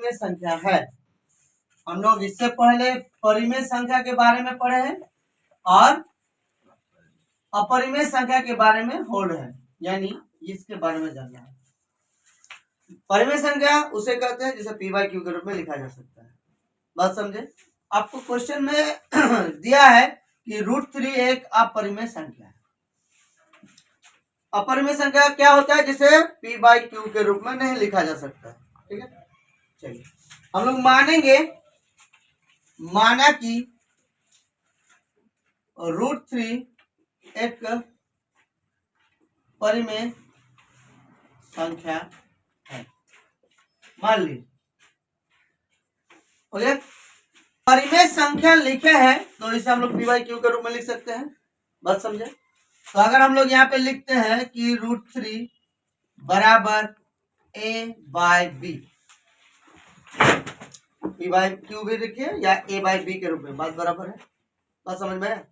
परिमेय संख्या है। हम लोग इससे पहले परिमेय संख्या के बारे में पढ़े हैं और अपरिमेय संख्या के बारे में हो रहे हैं, यानी इसके बारे में जानना है। परिमेय संख्या उसे कहते हैं जिसे पी बाई क्यू के रूप में लिखा जा सकता है। बात समझे? आपको क्वेश्चन में दिया है कि √3 एक अपरिमेय संख्या है। अपरिमेय संख्या क्या होता है जिसे पी बाई क्यू के रूप में नहीं लिखा जा सकता है। ठीक है, चलिए हम लोग माना कि √3 एक परिमेय संख्या है। मान ली परिमेय संख्या लिखे हैं तो इसे हम लोग पी बाई क्यू के रूप में लिख सकते हैं। बात समझे? तो अगर हम लोग यहाँ पे लिखते हैं कि √3 बराबर a by B, P by Q भी लिखिए या a बाई बी के रूप में, बात बराबर है। बात समझ में?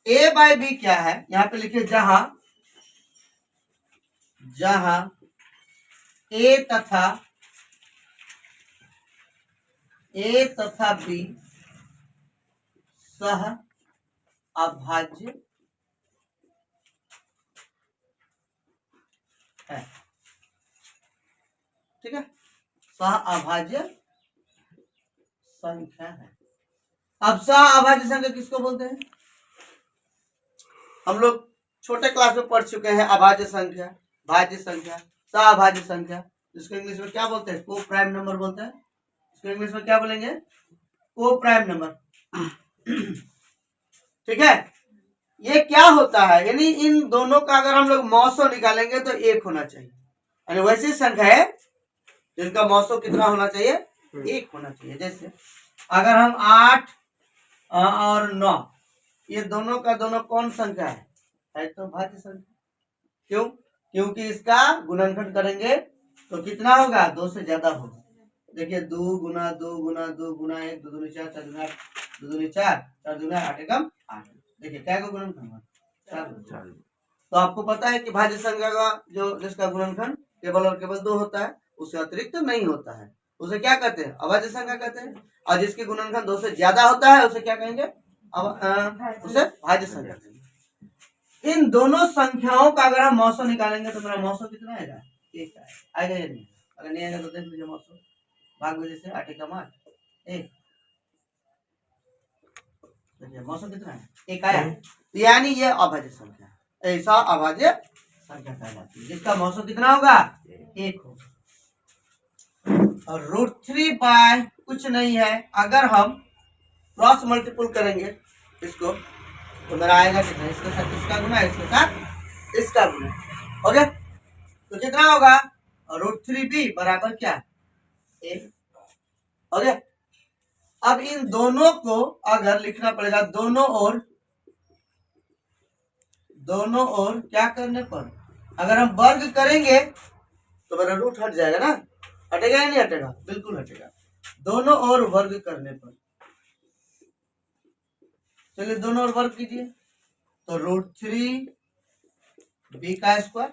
a बाई बी क्या है यहाँ पे लिखिए, जहां a तथा b सह अभाज्य है। ठीक है, सह अभाज्य संख्या है। अब सह अभाज्य संख्या किसको बोलते हैं? हम लोग छोटे क्लास में पढ़ चुके हैं अभाज्य संख्या, भाज्य संख्या, सह अभाज्य संख्या, जिसको इंग्लिश में क्या बोलते हैं? को प्राइम नंबर बोलते हैं। इसको इंग्लिश में क्या बोलेंगे? को प्राइम नंबर। ठीक है, ये क्या होता है, यानी इन दोनों का अगर हम लोग मौसो निकालेंगे तो एक होना चाहिए, यानी वैसी संख्या है जिनका मौसो कितना होना चाहिए? एक होना चाहिए। जैसे अगर हम 8 और 9 ये दोनों का दोनों कौन संख्या है तो भाज्य संख्या। क्यों? क्योंकि इसका गुणनखंड करेंगे तो कितना होगा? 2 से ज्यादा होगा। देखिए 2 गुना 2 गुना 2 गुना 1, 2 दूनी 4, 4 दूनी 8, 2 दूनी 4, 4 दूनी 8 एकम 8। देखिए क्या का गुणनखंड? 4। तो आपको पता है कि भाज्य संख्या का जो जिसका गुणनखंड केवल और केवल 2 होता है, उससे अतिरिक्त नहीं होता है, उसे क्या कहते हैं? अभाज्य संख्या कहते हैं। और जिसकी गुणनखंड 2 से ज्यादा होता है उसे क्या कहेंगे? उसे भाज्य संख्या कहेंगे। इन दोनों संख्याओं का अगर हम मौसो निकालेंगे तो मेरा मौसो कितना आएगा? 1 आएगा या नहीं? अगर नहीं आएगा तो देख लीजिए मौसो, भाग वजह से 8 एकम 8 1, मौसम कितना है? 1 आया। यानी ये अभाज्य संख्या है। ऐसा अभाज्य संख्या कहलाती है जिसका मौसम कितना होगा? 1 होगा। और √3 बाय कुछ नहीं है, अगर हम क्रॉस मल्टीपल करेंगे इसको तो मेरा आएगा कितना? इसके साथ इसका गुना, इसके साथ इसका गुना। ओके, तो कितना होगा? √3b बराबर क्या? 1। ओके, अब इन दोनों को अगर लिखना पड़ेगा दोनों ओर क्या करने पर, अगर हम वर्ग करेंगे तो मेरा रूट हट जाएगा ना? हटेगा या नहीं हटेगा? बिल्कुल हटेगा। दोनों ओर वर्ग करने पर, चलिए दोनों ओर वर्ग कीजिए तो √3b का स्क्वायर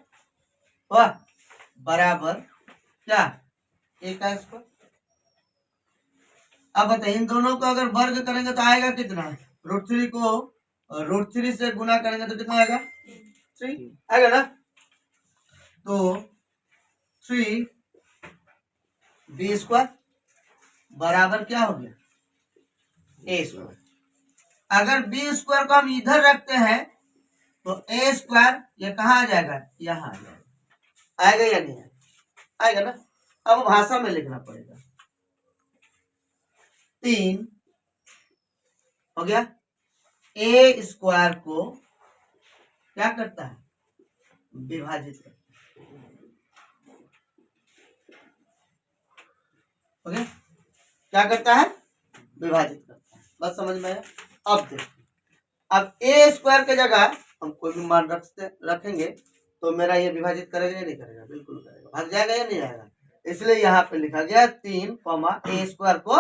बराबर क्या? a का स्क्वायर। अब बताइए इन दोनों को अगर वर्ग करेंगे तो आएगा कितना? √3 को √3 से गुना करेंगे तो कितना आएगा? 3 आएगा ना? तो 3b स्क्वायर बराबर क्या हो गया? a square. अगर b स्क्वायर को हम इधर रखते हैं तो a स्क्वायर ये कहाँ आ जाएगा? यहाँ आ जाएगा। आएगा या नहीं आएगा ना? अब भाषा में लिखना पड़ेगा। 3 हो गया। a स्क्वायर को क्या करता है? विभाजित करता है। ओके, क्या करता है? विभाजित करता है। बस समझ में आया? अब देखिए, अब a स्क्वायर के जगह हम कोई भी मान रखेंगे तो मेरा ये विभाजित करेगा या नहीं करेगा? बिल्कुल करेगा। भाग जाएगा या नहीं आएगा? इसलिए यहाँ पे लिखा गया 3, a स्क्वायर को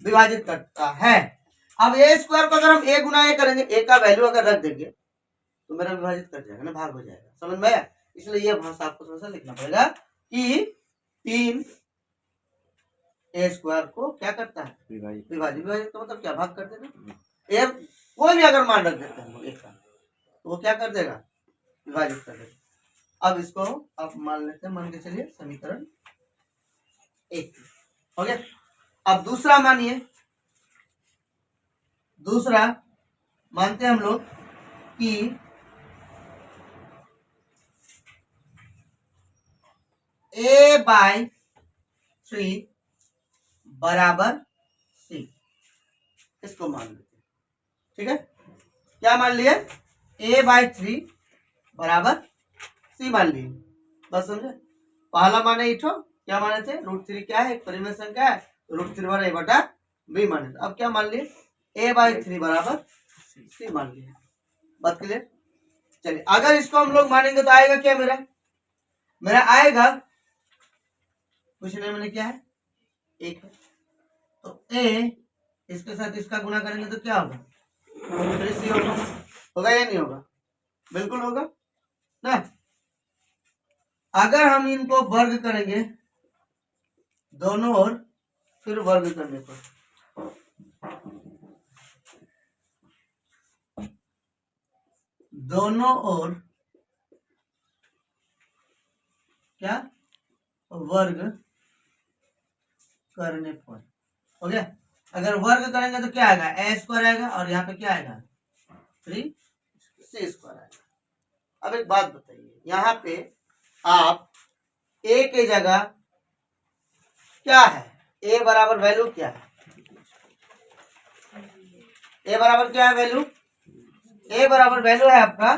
विभाजित करता है। अब a स्क्वायर को अगर हम a गुना a करेंगे, a का वैल्यू अगर रख देंगे तो मेरा विभाजित कर जाएगा ना, भाग हो जाएगा। समझ में आया? इसलिए यह भाषा आपको थोड़ा सा लिखना पड़ेगा कि 3 ए स्क्वायर को क्या करता है? विभाजित। विभाजित तो मतलब क्या, भाग कर देना। ए कोई भी अगर मान रख देते हैं हम लोग एक का, तो वो क्या कर देगा? विभाजित कर देगा। अब इसको आप मान लेते हैं, मान के चलिए समीकरण 1 हो गया। अब दूसरा मानिए, दूसरा मानते हैं हम लोग कि a/3 बराबर c, इसको मान लेते हैं। ठीक है, क्या मान लिए? a/3 बराबर c मान लिए। बस समझे? पहला माने इठो, क्या माने थे? √3 क्या है? एक परिमेय संख्या है, √3 बटा a बटा b माने थे। अब क्या मान लिए? a/3 बराबर c मान लिए। बात क्लियर? चलिए, अगर इसको हम लोग मानेंगे तो आएगा क्या? मेरा आएगा कुछ नहीं, मैंने क्या है? 1 है। तो a इसके साथ इसका गुना करेंगे तो क्या होगा? 3c होगा। होगा या नहीं होगा? बिल्कुल होगा ना। अगर हम इनको वर्ग करेंगे दोनों ओर, फिर वर्ग करने पर दोनों ओर क्या? वर्ग करने पर हो गया। अगर वर्ग करेंगे तो क्या आएगा? ए स्क्वायर आएगा, और यहाँ पे क्या आएगा? 3c स्क्वायर आएगा। अब एक बात बताइए, यहाँ पे आप a के जगह क्या है? a बराबर वैल्यू क्या है? a बराबर क्या है वैल्यू? a बराबर वैल्यू है आपका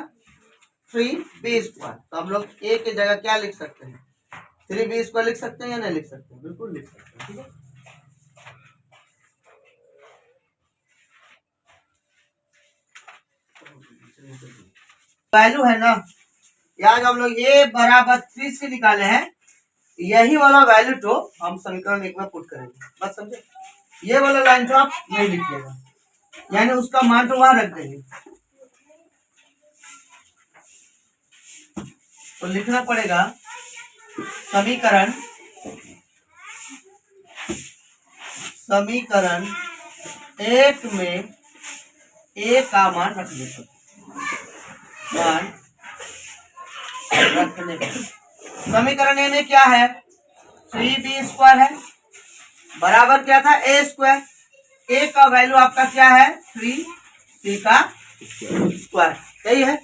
3b स्क्वायर। तो हम लोग a के जगह क्या लिख सकते हैं? 3b स्क्वायर लिख सकते हैं या नहीं लिख सकते? बिल्कुल लिख सकते हैं। ठीक है, वैल्यू है ना, यहाँ जो हम लोग a बराबर 3c निकाले हैं, यही वाला वैल्यू तो हम समीकरण 1 में पुट करेंगे। बस समझे? ये वाला लाइन तो आप नहीं लिखिएगा, यानी उसका मान तो वहां रख देंगे। तो लिखना पड़ेगा समीकरण 1 में a का मान रखने पर, मान रखने पर समीकरण ए में क्या है? 3b स्क्वायर है, बराबर क्या था? a square. a का वैल्यू आपका क्या है? 3c का स्क्वायर, सही है।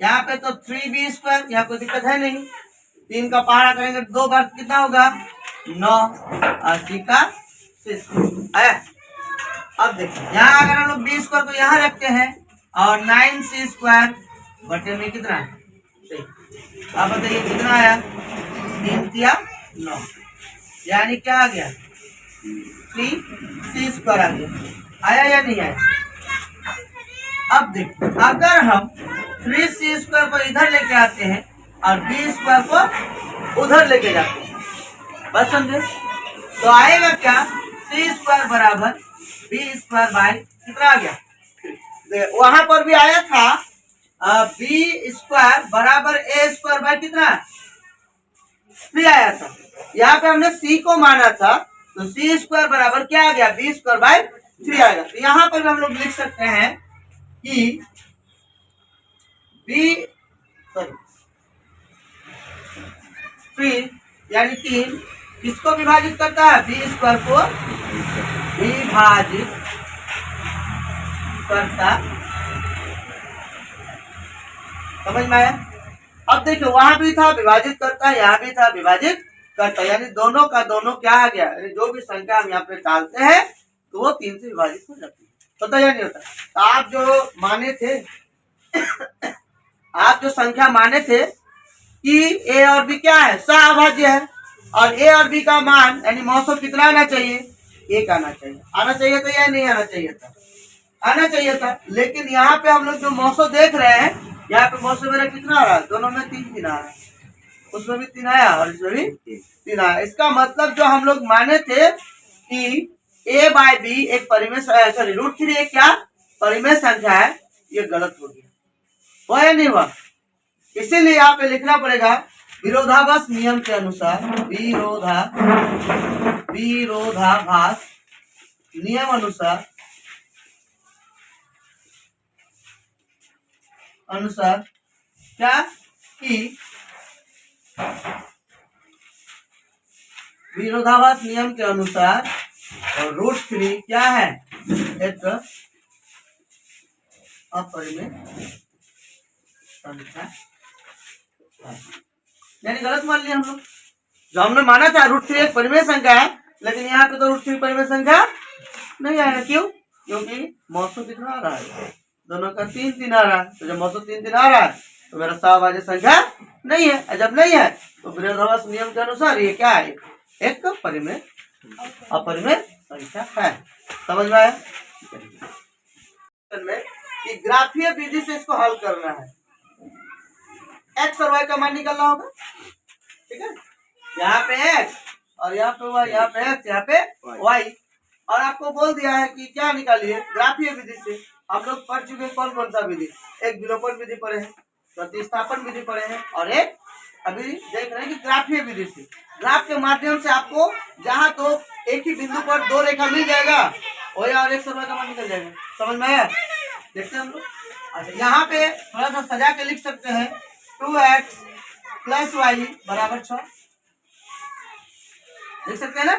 यहाँ पे तो 3b स्क्वायर, यहाँ कोई दिक्कत है नहीं। 3 का पहाड़ा करेंगे 2 बार कितना होगा? 9, और c का 6 आया। अब देखिए, यहाँ अगर हम लोग b स्क्वायर को यहाँ रखते हैं और 9c स्क्वायर बटे में कितना है? अब बताइए कितना आया? 3 तिया 9, यानी क्या आ गया? 3c स्क्वायर आ गया। आया या नहीं आया? अब देखिए, अगर हम 3c स्क्वायर को इधर लेके आते हैं और b स्क्वायर को उधर लेके जाते हैं, बस समझे? तो आएगा क्या? c स्क्वायर बराबर b स्क्वायर बाय कितना आ गया? वहां पर भी आया था b स्क्वायर बराबर a स्क्वायर बाय कितना? 3 आया था। यहाँ पे हमने c को माना था, तो c स्क्वायर बराबर क्या आ गया? b स्क्वायर बाय 3 आएगा। तो यहाँ पर भी हम लोग लिख सकते हैं कि b 3 यानी 3 किसको विभाजित करता है? b स्क्वायर को विभाजित करता। समझ में आया? अब देखिए, वहां भी था विभाजित करता, यहाँ भी था विभाजित करता, यानी दोनों का दोनों क्या आ गया? जो भी संख्या हम यहाँ पे डालते हैं तो वो 3 से विभाजित हो जाती है। होता या नहीं होता? तो आप जो माने थे आप जो संख्या माने थे कि a और b क्या है? सह है, और a और b का मान यानी मौसम कितना आना चाहिए? 1 आना चाहिए। आना चाहिए था या नहीं आना चाहिए था? आना चाहिए था। लेकिन यहाँ पे हम लोग जो मौसम देख रहे हैं, यहाँ पे मौसम मेरा कितना आ रहा है? दोनों में 3 आ रहा है, उसमें भी 3 आया और इसमें भी 3 आया। इसका मतलब जो हम लोग माने थे कि a बाय b एक परिमेय सॉरी √3 एक क्या परिमेय संख्या है, ये गलत हो गया। हुआ या नहीं हुआ? इसीलिए यहाँ पे लिखना पड़ेगा विरोधाभास नियम के अनुसार विरोधाभास नियम अनुसार क्या कि विरोधाभास नियम के अनुसार √3 क्या है, एक अपरिमेय संख्या, यानी गलत मान लिया हम लोग। जो हमने माना था √3 एक परिमेय संख्या है, लेकिन यहाँ पे तो √3 परिमेय संख्या नहीं आएगा। क्यों? क्योंकि मौसम कितना आ रहा है, दोनों का 3 आ रहा है। तो जब मौसम 3 आ रहा है तो मेरा सहभाज्य संख्या नहीं है। जब नहीं है तो विरोधाभास नियम के अनुसार ये क्या है, एक अपरिमेय संख्या है। समझ में आया? कि ग्राफीय विधि से इसको हल करना है। एक्स और वाई का मान निकालना होगा, ठीक है। यहाँ पे एक्स और यहाँ पे वाई, यहाँ पे एक्स यहाँ पे वाई, और आपको बोल दिया है कि क्या निकालिए, ग्राफीय विधि से। हम लोग पढ़ चुके हैं कौन कौन सा विधि, एक विलोपन विधि पढ़े हैं, प्रतिस्थापन विधि पढ़े हैं, और एक अभी देख रहे हैं कि ग्राफीय विधि से। ग्राफ के माध्यम से आपको जहाँ तो एक ही बिंदु पर दो रेखा मिल जाएगा, वही और एक समय का मान निकल जाएगा। समझ में आया? देखते हैं हम लोग। अच्छा, यहाँ पे थोड़ा सा सजा के लिख सकते हैं 2x + y = 6, देख सकते हैं ना।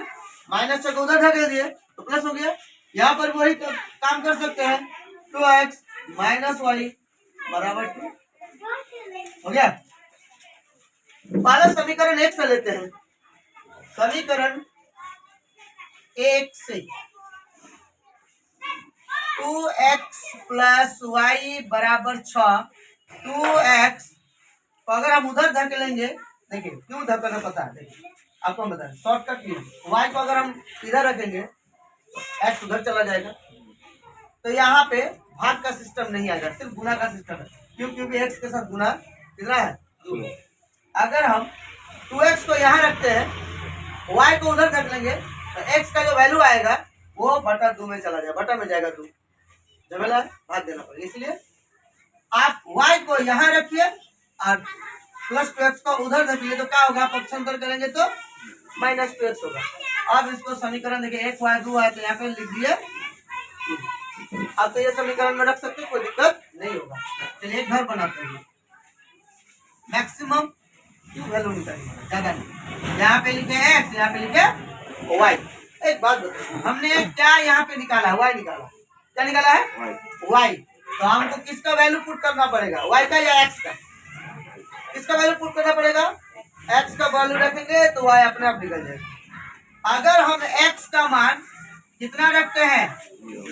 -6 को उधर ढकेल दिए तो प्लस हो गया। यहाँ पर वही काम कर सकते हैं, 2x - y = 2 हो गया। पहला समीकरण 1 से लेते हैं। समीकरण 1 से 2x + y = 6, 2x तो अगर हम उधर धकेलेंगे, देखिए क्यों धकेलना पता है, देखिए आपको हम बताएं शॉर्टकट लिए। y को अगर हम इधर रखेंगे x उधर चला जाएगा, तो यहाँ पे भाग का सिस्टम नहीं आएगा, सिर्फ गुना का सिस्टम है। क्यों? क्योंकि x के साथ गुना कितना है, 2। अगर हम 2x को यहाँ रखते हैं, y को उधर धकेलेंगे, तो x का जो वैल्यू आएगा वो बटा 2 में चला जाएगा, बटा में जाएगा 2, झमेला भाग देना पड़ेगा। इसलिए आप y को यहाँ रखिए और +2x को उधर धकेलिए, तो क्या होगा, पक्षांतर करेंगे तो -2x होगा। अब इसको समीकरण देखिए 1y 2y, तो यहाँ पे लिख दिए। अब तो ये समीकरण में रख सकते हैं, कोई दिक्कत नहीं होगा। चलिए एक घर बनाते हैं, मैक्सिमम क्यों वैल्यू निकालिए, ज्यादा नहीं। यहाँ पे लिखे x, यहाँ पे लिखे y। एक बात बताइए, हमने क्या यहाँ पे निकाला, y निकाला, क्या निकाला है, y। तो हमको किसका वैल्यू पुट करना पड़ेगा, y का या x का? किसका वैल्यू पुट करना पड़ेगा, x का वैल्यू रखेंगे तो y अपने आप निकल जाएगा। अगर हम x का मान कितना रखते हैं,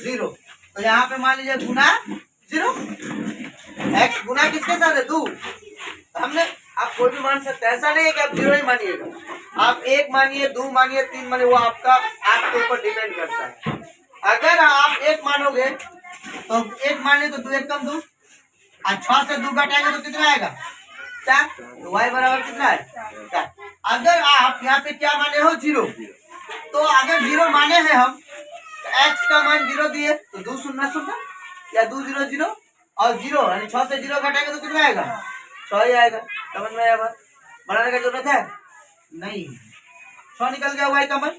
0, तो यहाँ पे मान लीजिए गुना 0, x गुना किसके साथ है, 2। हमने, आप कोई भी मान सकते हैं, ऐसा नहीं है कि आप 0 ही मानिएगा। आप 1 मानिए, 2 मानिए, 3 मानिए, वो आपके ऊपर डिपेंड करता है। अगर आप 1 मानोगे तो 1 माने तो 2 1 कम 2, और 6 से 2 घटाएंगे तो कितना आएगा, 4। तो y बराबर कितना है, 4। अगर आप यहाँ पे क्या माने हो, 0, तो अगर 0 माने हैं हम, तो x का मान 0 दिए तो 2 0 0 या 2 0 0 और 0, यानी 6 से 0 घटाएंगे तो कितना आएगा, 6 ही आएगा। समझ में आया बात? बनाने का जरूरत है नहीं, 6 निकल गया y का मान।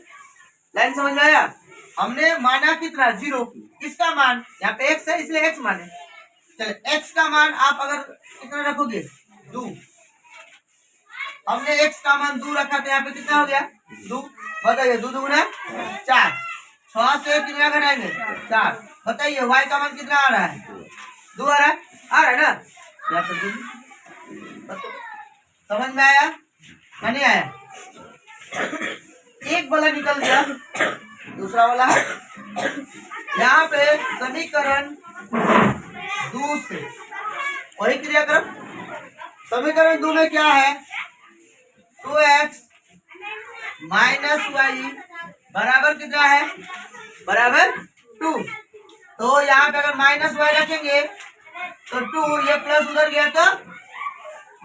लाइन समझ में आया? हमने माना कितना, 0। किसका मान, यहाँ पे x है इसलिए x माने। चले x का मान आप अगर कितना रखोगे, 2। हमने x का मान 2 रखा, तो यहाँ पे कितना हो गया, 2। बताइए 2 दूना 4, 6 से कितना घटाएंगे, 4। बताइए y का मान कितना आ रहा है, 2 आ रहा है ना। यहाँ पे 2। समझ में आया या नहीं आया? एक वाला निकल गया, दूसरा वाला है यहाँ पे समीकरण 2 से वही क्रियाक्रम। समीकरण 2 में क्या है, 2x - y बराबर कितना है, बराबर 2। तो यहाँ पे अगर -y रखेंगे तो 2, ये प्लस उधर गया तो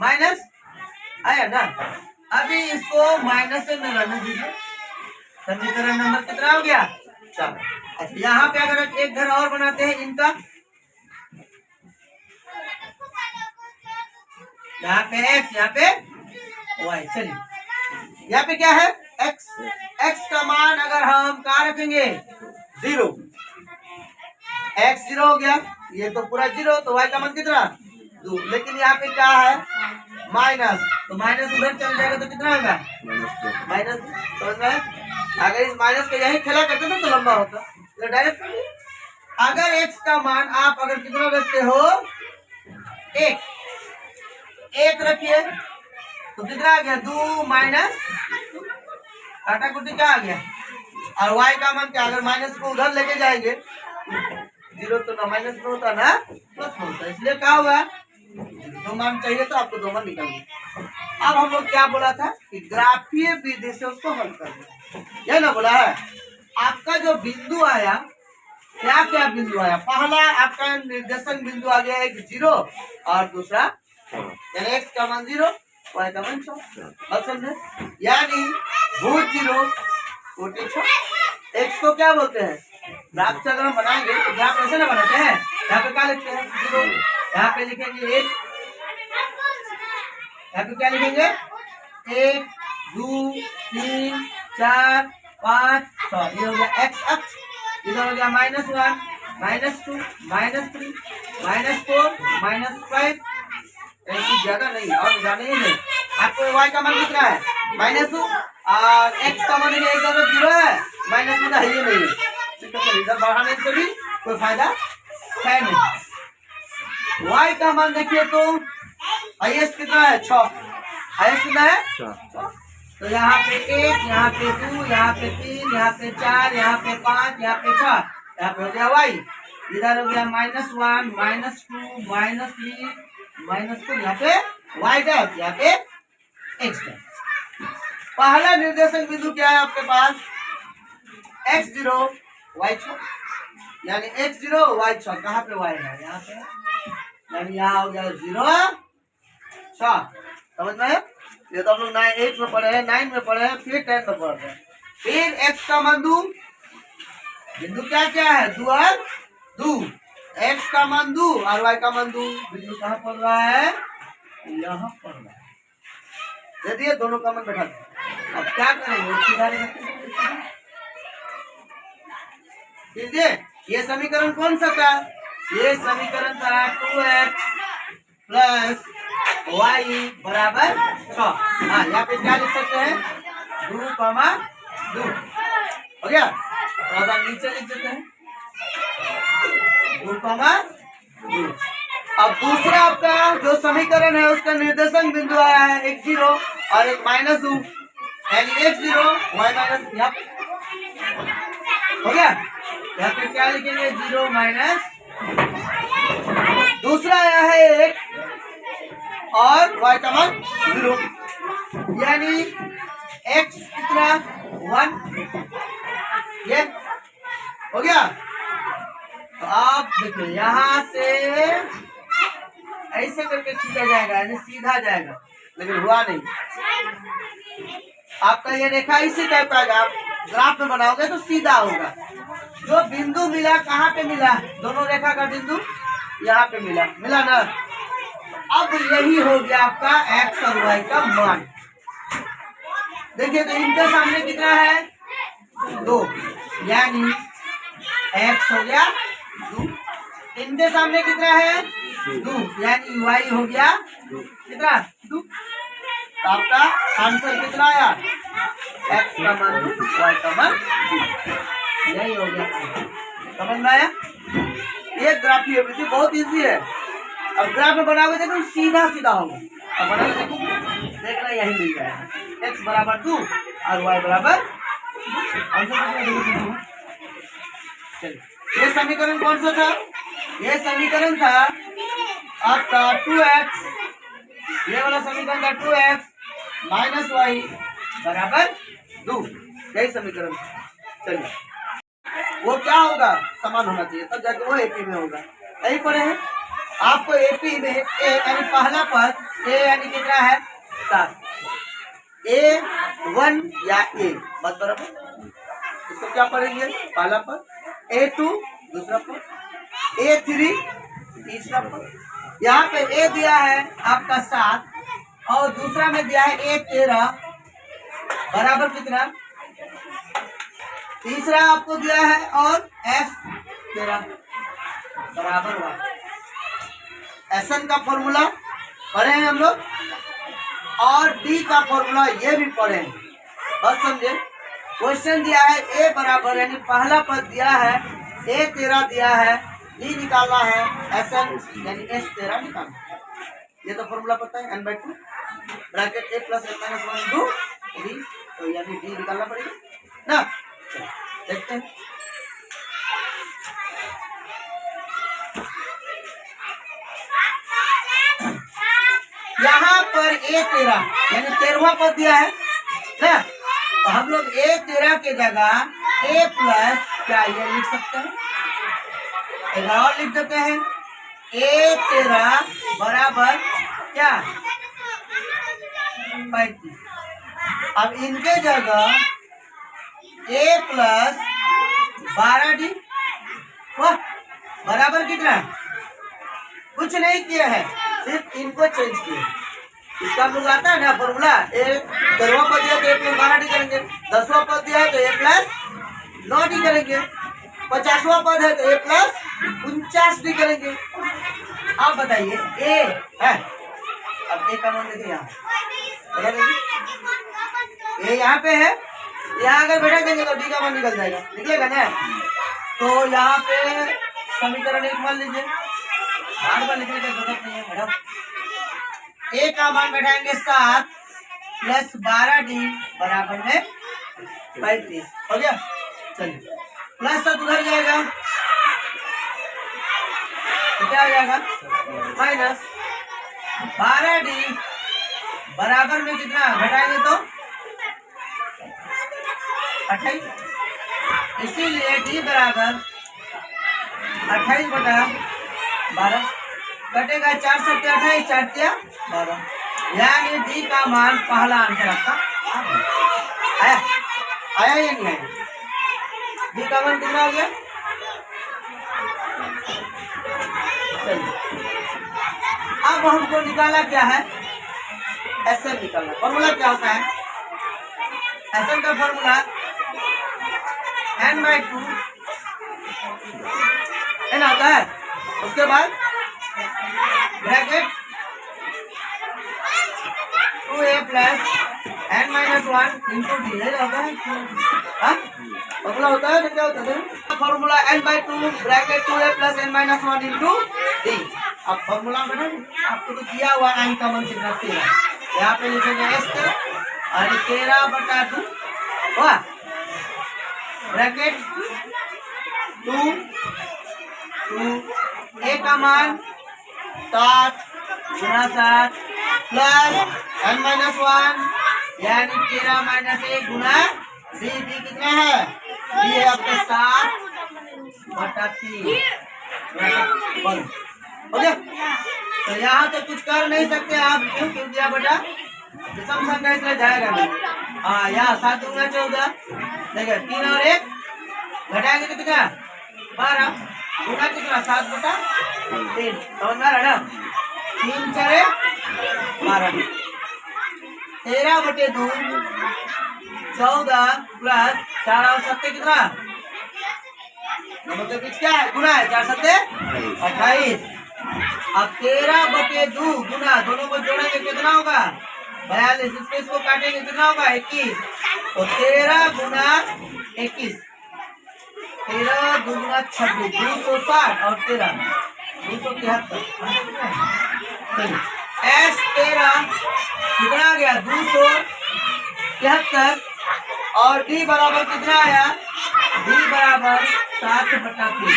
माइनस आया ना। अभी इसको माइनस से मिलाने दीजिए, समीकरण नंबर कितना हो गया, 4। अच्छा, यहाँ पे अगर एक घर और बनाते हैं इनका, यहाँ पे x, यहाँ पे वाई। चलिए यहाँ पे क्या है एक्स, एक्स का मान अगर हम कहाँ रखेंगे 0, एक्स 0 हो गया, ये तो पूरा 0, तो वाई का मान कितना 2। लेकिन यहाँ पे क्या है माइनस, तो माइनस उधर चल जाएगा तो कितना होगा माइनस। समझ में? अगर इस माइनस का यही खेला करते ना तो लंबा होता, तो डायरेक्ट अगर एक्स का मान आप अगर कितना रखते हो 1 रखिए तो कितना आ गया 2 माइनस काटा कुटी क्या आ गया, और वाई का मान क्या अगर माइनस को उधर लेके जाएंगे 0 तो ना माइनस में होता ना प्लस में होता, इसलिए क्या हुआ 2 मान चाहिए तो आपको 2 मान निकल गए। अब हम लोग क्या बोला था कि ग्राफीय विधि से उसको हल करना, यह ना बोला है। आपका जो बिंदु आया क्या क्या बिंदु आया, पहला आपका निर्देशन बिंदु आ गया एक 0 और दूसरा यानी एक्स का मान 0 वाई का मान 6। अब समझे, यानी भूत 0 कोटि 6। एक्स को क्या बोलते हैं ग्राफ से अगर हम बनाएंगे तो ग्राफ ऐसे ना बनाते हैं, यहाँ पे क्या लिखते हैं 0, यहाँ पे लिखेंगे 1, यहाँ पे क्या लिखेंगे 1 2 3 4 5 6, ये हो गया एक्स अक्ष। इधर हो गया -1 -2 -3 -4 -5, ऐसी ज्यादा नहीं और जाने ही नहीं। आपको वाई का मान कितना है -2 और एक्स का मान इधर 0 है, माइनस में है ही नहीं, इधर बढ़ाने से भी कोई फायदा है नहीं। वाई का मान देखिए तो हाईएस्ट कितना है 6, हाईएस्ट कितना है 6, तो यहाँ पे 1, यहाँ पे 2, यहाँ पे 3, यहाँ पे 4, यहाँ पे 5, यहाँ पे 6, यहाँ पे हो गया वाई। इधर हो गया -1 -2 -3 -4, यहाँ पे वाई डैश, यहाँ पे एक्स डैश। पहला निर्देशन बिंदु क्या है आपके पास x0 y6, यानी x0 y6, कहाँ पे y है यहाँ पे, यानी यहाँ हो गया 0 6। समझ में? ये तो हम लोग 8 में पढ़े हैं, 9 में पढ़े हैं, फिर 10 में पढ़ रहे हैं। फिर x का मान 2, बिंदु क्या क्या है 2 और 2, x का मान 2 और y का मान 2, बिंदु कहाँ पड़ रहा है यहाँ पड़ रहा है। यदि दोनों का मान बैठा दे, अब क्या करेंगे सीधा लीजिए, ये समीकरण कौन सा था, ये समीकरण था 2x प्लस वाई बराबर 6। हाँ यहाँ पे क्या लिख सकते हैं 2, 2 हो गया, और अब नीचे लिख देते हैं 2, 2। अब दूसरा आपका जो समीकरण है उसका निर्देशन बिंदु आया है एक 0 और एक -2, यानी x0 y माइनस, यहाँ हो गया, यहाँ पे क्या लिखेंगे 0 माइनस, दूसरा आया है 1 और y का मान 0, यानी x कितना 1, ये हो गया। तो आप देखिए यहाँ से ऐसे करके खींचा जाएगा, यानी सीधा जाएगा, लेकिन हुआ नहीं। आपका ये रेखा इसी टाइप का, आप ग्राफ में बनाओगे तो सीधा होगा। जो बिंदु मिला कहाँ पे मिला, दोनों रेखा का बिंदु यहाँ पे मिला ना। अब यही हो गया आपका x और y का मान। देखिए तो इनके सामने कितना है 2, यानी x हो गया 2, इनके सामने कितना है 2, यानी y हो गया कितना 2। तो आपका आंसर कितना आया x का मान 2, y का मान 2, यही हो गया। समझ में आया? ये ग्राफीय विधि बहुत इजी है। अब ग्राफ में बनाओगे देखो सीधा सीधा होगा, अब बनाओगे देखो देखना यही मिल जाएगा x बराबर 2 और y बराबर 2। चलिए ये समीकरण कौन सा था, ये समीकरण था आपका 2x, ये वाला समीकरण था 2x माइनस वाई बराबर 2, यही समीकरण। चलिए वो क्या होगा समान होना चाहिए तब जाके वो एपी में होगा। यही पढ़े हैं आपको एपी में ए यानी पहला पद ए यानी कितना है 7, A1 या A बस बराबर, इसको क्या पढ़ेंगे पहला पद, A2 दूसरा पद, A3 तीसरा पद। यहाँ पे A दिया है आपका 7 और दूसरा में दिया है A13 बराबर कितना, तीसरा आपको दिया है और S13 बराबर 1। SN का फॉर्मूला पढ़े हैं हम लोग और D का फॉर्मूला ये भी पढ़े हैं, बस समझे। क्वेश्चन दिया है A बराबर यानी पहला पद दिया है A13 दिया है, D निकालना है, SN यानी S13 निकालना है। ये तो फॉर्मूला पता है n/2 bracket A plus n minus 1 into D, तो यानी D निकालना पड़ेगा ना। देखते हैं यहाँ पर A13 यानी 13वां पद दिया है ना, तो हम लोग A13 के जगह A प्लस क्या ये लिख सकते हैं, एक और लिख देते हैं A13 बराबर क्या 35। अब इनके जगह A प्लस 12D बराबर कितना, कुछ नहीं किया है, सिर्फ इनको चेंज किया। इसका हम लोग आता है ना फॉर्मूला, 13वां पद दिया तो A प्लस 12D करेंगे, 10वां पद दिया है तो A प्लस 9D करेंगे, 50वां पद है तो A प्लस 49D करेंगे। आप बताइए A है, अब A का मान देखिए यहाँ A यहाँ पे है, यहाँ अगर बैठा देंगे तो D का मान निकल जाएगा, निकलेगा ना। तो यहाँ पे समीकरण 1 मान लीजिए, बार बार लिखने की जरूरत नहीं है मैडम। A का मान बैठाएंगे 7 प्लस 12D बराबर में 35, हो गया। चलिए प्लस तो उधर जाएगा तो क्या हो जाएगा माइनस 12D बराबर में कितना घटाएंगे तो 28, इसीलिए D बराबर 28/12 कटेगा, 4 सत्ते 28, 4 तिया 12, यानी D का मान पहला आंसर आपका आया। आया या नहीं आया, D का मान कितना हो गया। चलिए अब हमको निकाला क्या है, SN निकालना। फॉर्मूला क्या होता है, SN का फॉर्मूला n/2 n आता है, उसके बाद bracket 2A plus n minus 1 into D होता है, फॉर्मूला होता है तो क्या होता है formula n/2 bracket 2A plus n minus 1 into D। अब फॉर्मूला बना आपको तो दिया हुआ n का मान कितना 13, यहाँ पे लिखेंगे S13 और 13/2 हुआ ब्रैकेट 2 A का मान 7 गुना 7 प्लस n माइनस 1 यानी 13 माइनस 1 गुना D कितना है, D है आपका 7/3 हो गया। तो यहाँ तो कुछ कर नहीं सकते आप, क्यों दिया बेटा विषम संख्या इसलिए जाएगा नहीं। हाँ यहाँ 7 गुना 14 देखिए 3 और 1 घटाएंगे तो कितना 12 गुना कितना 7/3, समझ में आ रहा ना। 3 4 12 13/2 14 प्लस 4 और 7 कितना, दोनों के बीच क्या है गुना है, 4 7 28। अब 13/2 गुना दोनों को जोड़ेंगे कितना होगा 42, इसको काटेंगे कितना होगा 21, तो 13 गुना 21 13 गुना 26 260 और 13 273। S13 कितना आ गया 273 और D बराबर कितना आया, D बराबर 7/3।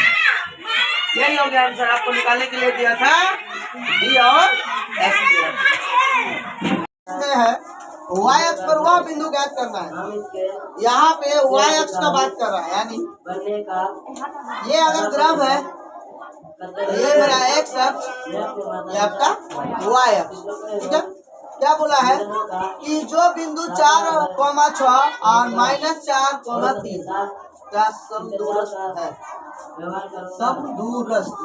यही हो गया आंसर, आपको निकालने के लिए दिया था D और S13 है। Y अक्ष पर वह बिंदु ज्ञात करना है, यहाँ पे Y अक्ष का बात कर रहा है, यानी ये अगर ग्राफ है ये मेरा X अक्ष, ये आपका Y अक्ष, ठीक है। क्या बोला है कि जो बिंदु 4,6 और -4,3 का समदूरस्थ है, समदूरस्थ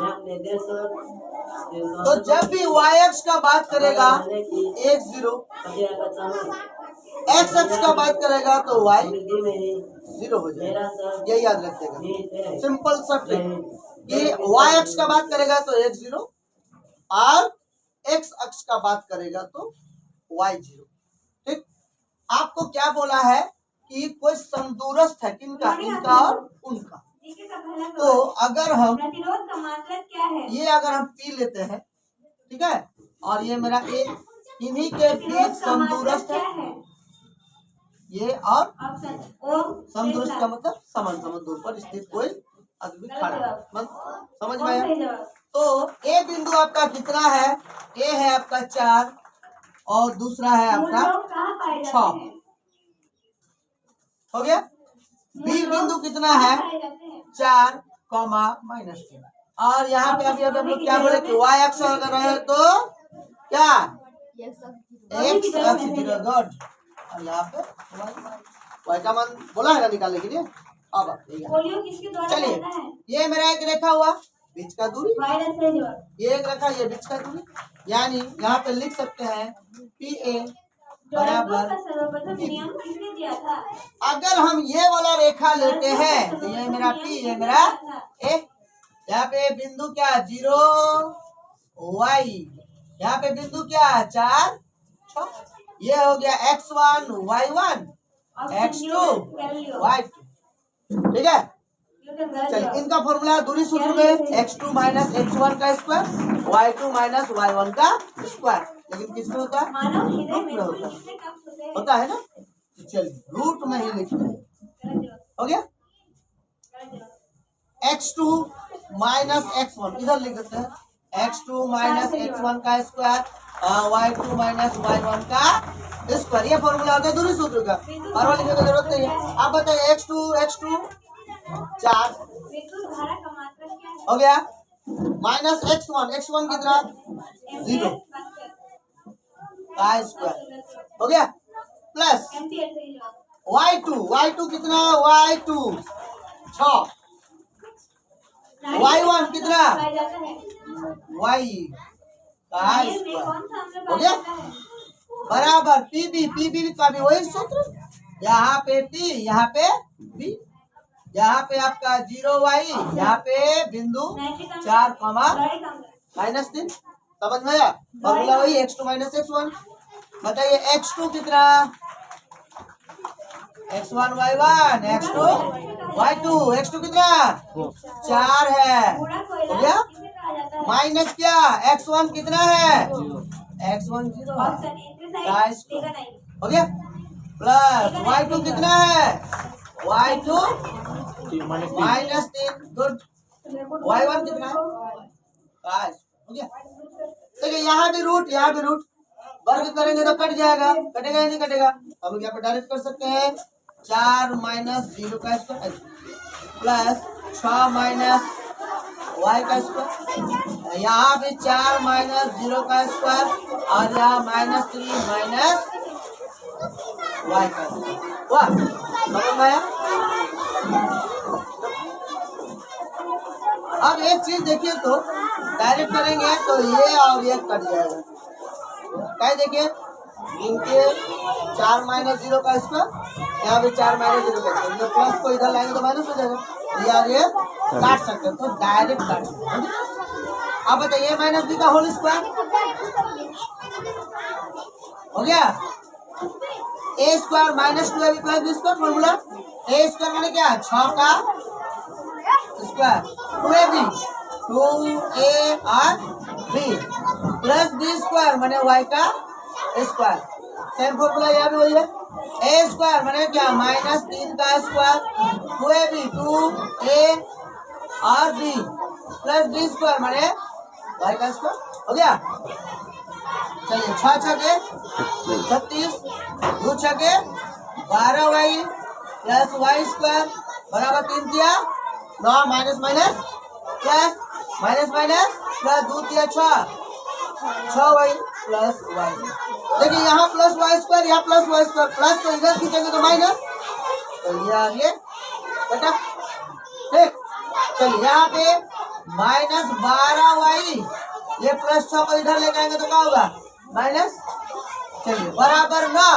तो जब भी वाई एक्स का बात करेगा एक 0, एक्स एक्स का बात करेगा तो वाई 0 हो जाएगा। ये याद रखिएगा, सिंपल सा ट्रिक कि वाई एक्स का बात करेगा तो एक 0 और एक्स अक्ष का बात करेगा तो वाई 0। ठीक, आपको क्या बोला है कि कोई समदूरस्थ है, किनका, इनका और उनका। तो अगर हम प्रतिरोध का मात्रक क्या है, ये अगर हम पी लेते हैं, ठीक है, और ये मेरा ए, इन्हीं के बीच समदूरस्थ है ये, और समदूरस्थ का मतलब समान समान दूर पर स्थित कोई आदमी खड़ा, समझ में आया। तो ए बिंदु आपका कितना है, ए है आपका 4 और दूसरा है आपका 6, हो गया। बी बिंदु कितना है 4, -3, और यहाँ पे अभी हम लोग क्या बोले कि वाई अक्ष अगर रहे तो क्या एक्स अक्ष 0 गुड, और यहाँ पे वाई का मान बोला है ना निकालने के लिए। अब चलिए, ये मेरा एक रेखा हुआ बीच का दूरी, ये एक रेखा, ये बीच का दूरी, यानी यहाँ पे लिख सकते हैं पी ए बराबर। अगर हम ये वाला रेखा लेते हैं तो ये मेरा पी, ये मेरा ए, यहाँ पे बिंदु क्या 0 वाई, यहाँ पे बिंदु क्या 4 6, ये हो गया x1 y1 x2 y2, ठीक है। चलिए, इनका फॉर्मूला दूरी सूत्र में x2 माइनस x1 का स्क्वायर, y2 माइनस y1 का स्क्वायर, लेकिन किसमें होता है, रूट में होता है ना। चलिए, रूट में ही लिखते हैं, हो गया। x2 माइनस x1 इधर लिख देते हैं, x2 माइनस x1 का स्क्वायर, y2 माइनस y1 का स्क्वायर, ये फॉर्मूला होता है दूरी सूत्र का, बार बार लिखने की जरूरत नहीं है। आप बताइए x2 4 हो गया, माइनस x1 कितना 0 का स्क्वायर हो गया, प्लस y2 कितना y2 6, y1 कितना y का स्क्वायर हो गया, बराबर पीबी का भी वही सूत्र, यहाँ पे पी, यहाँ पे बी, यहाँ पे आपका 0 वाई, यहाँ पे बिंदु 4 -3, समझ में आया। फॉर्मूला वही x2 माइनस x1। बताइए x2 कितना x1 y1 x2 y2, x2 कितना 4 है, हो गया, माइनस क्या x1 कितना है x1 0 है, हो गया, प्लस y2 कितना है y2 -3 गुड, y1 कितना है, हो गया। देखिए, यहाँ भी रूट वर्ग करेंगे तो कट जाएगा, कटेगा या नहीं कटेगा। हम लोग यहाँ पे डायरेक्ट कर सकते हैं 4 माइनस 0 का स्क्वायर प्लस 6 माइनस y का स्क्वायर, यहाँ भी 4 माइनस 0 का स्क्वायर और यहाँ -3 माइनस y का स्क्वायर। वाह, समझ में आया। अब एक चीज देखिए, तो डायरेक्ट करेंगे तो ये और ये कट जाएगा, क्या देखिए, इनके 4 माइनस 0 का स्क्वायर, यहाँ भी 4 माइनस 0 का स्क्वायर, प्लस को इधर लाएंगे तो माइनस हो जाएगा, यार ये काट सकते हैं, तो डायरेक्ट काट सकते हैं। अब बताइए माइनस बी का होल स्क्वायर हो गया, A square minus 2ab plus B square, formula A square माने क्या 6 का स्क्वायर 2ab 2a और b प्लस बी स्क्वायर माने y का स्क्वायर, सेम फॉर्मूला यहाँ भी वही है। ए स्क्वायर माने क्या -3 का स्क्वायर 2ab 2a और b प्लस बी स्क्वायर माने y का स्क्वायर, हो गया। चलिए, 6 छके 36 2 छके 12y प्लस y स्क्वायर बराबर 3 किया 9 minus minus plus minus minus plus 2 किया 6y प्लस y। देखिए, यहाँ प्लस y स्क्वायर, यहाँ प्लस y स्क्वायर, प्लस तो इधर खींचेंगे तो माइनस, तो ये आगे बेटा, ठीक। चलिए, यहाँ पे -12y ये +6 को इधर लेके आएंगे तो क्या होगा माइनस, चलिए बराबर ना,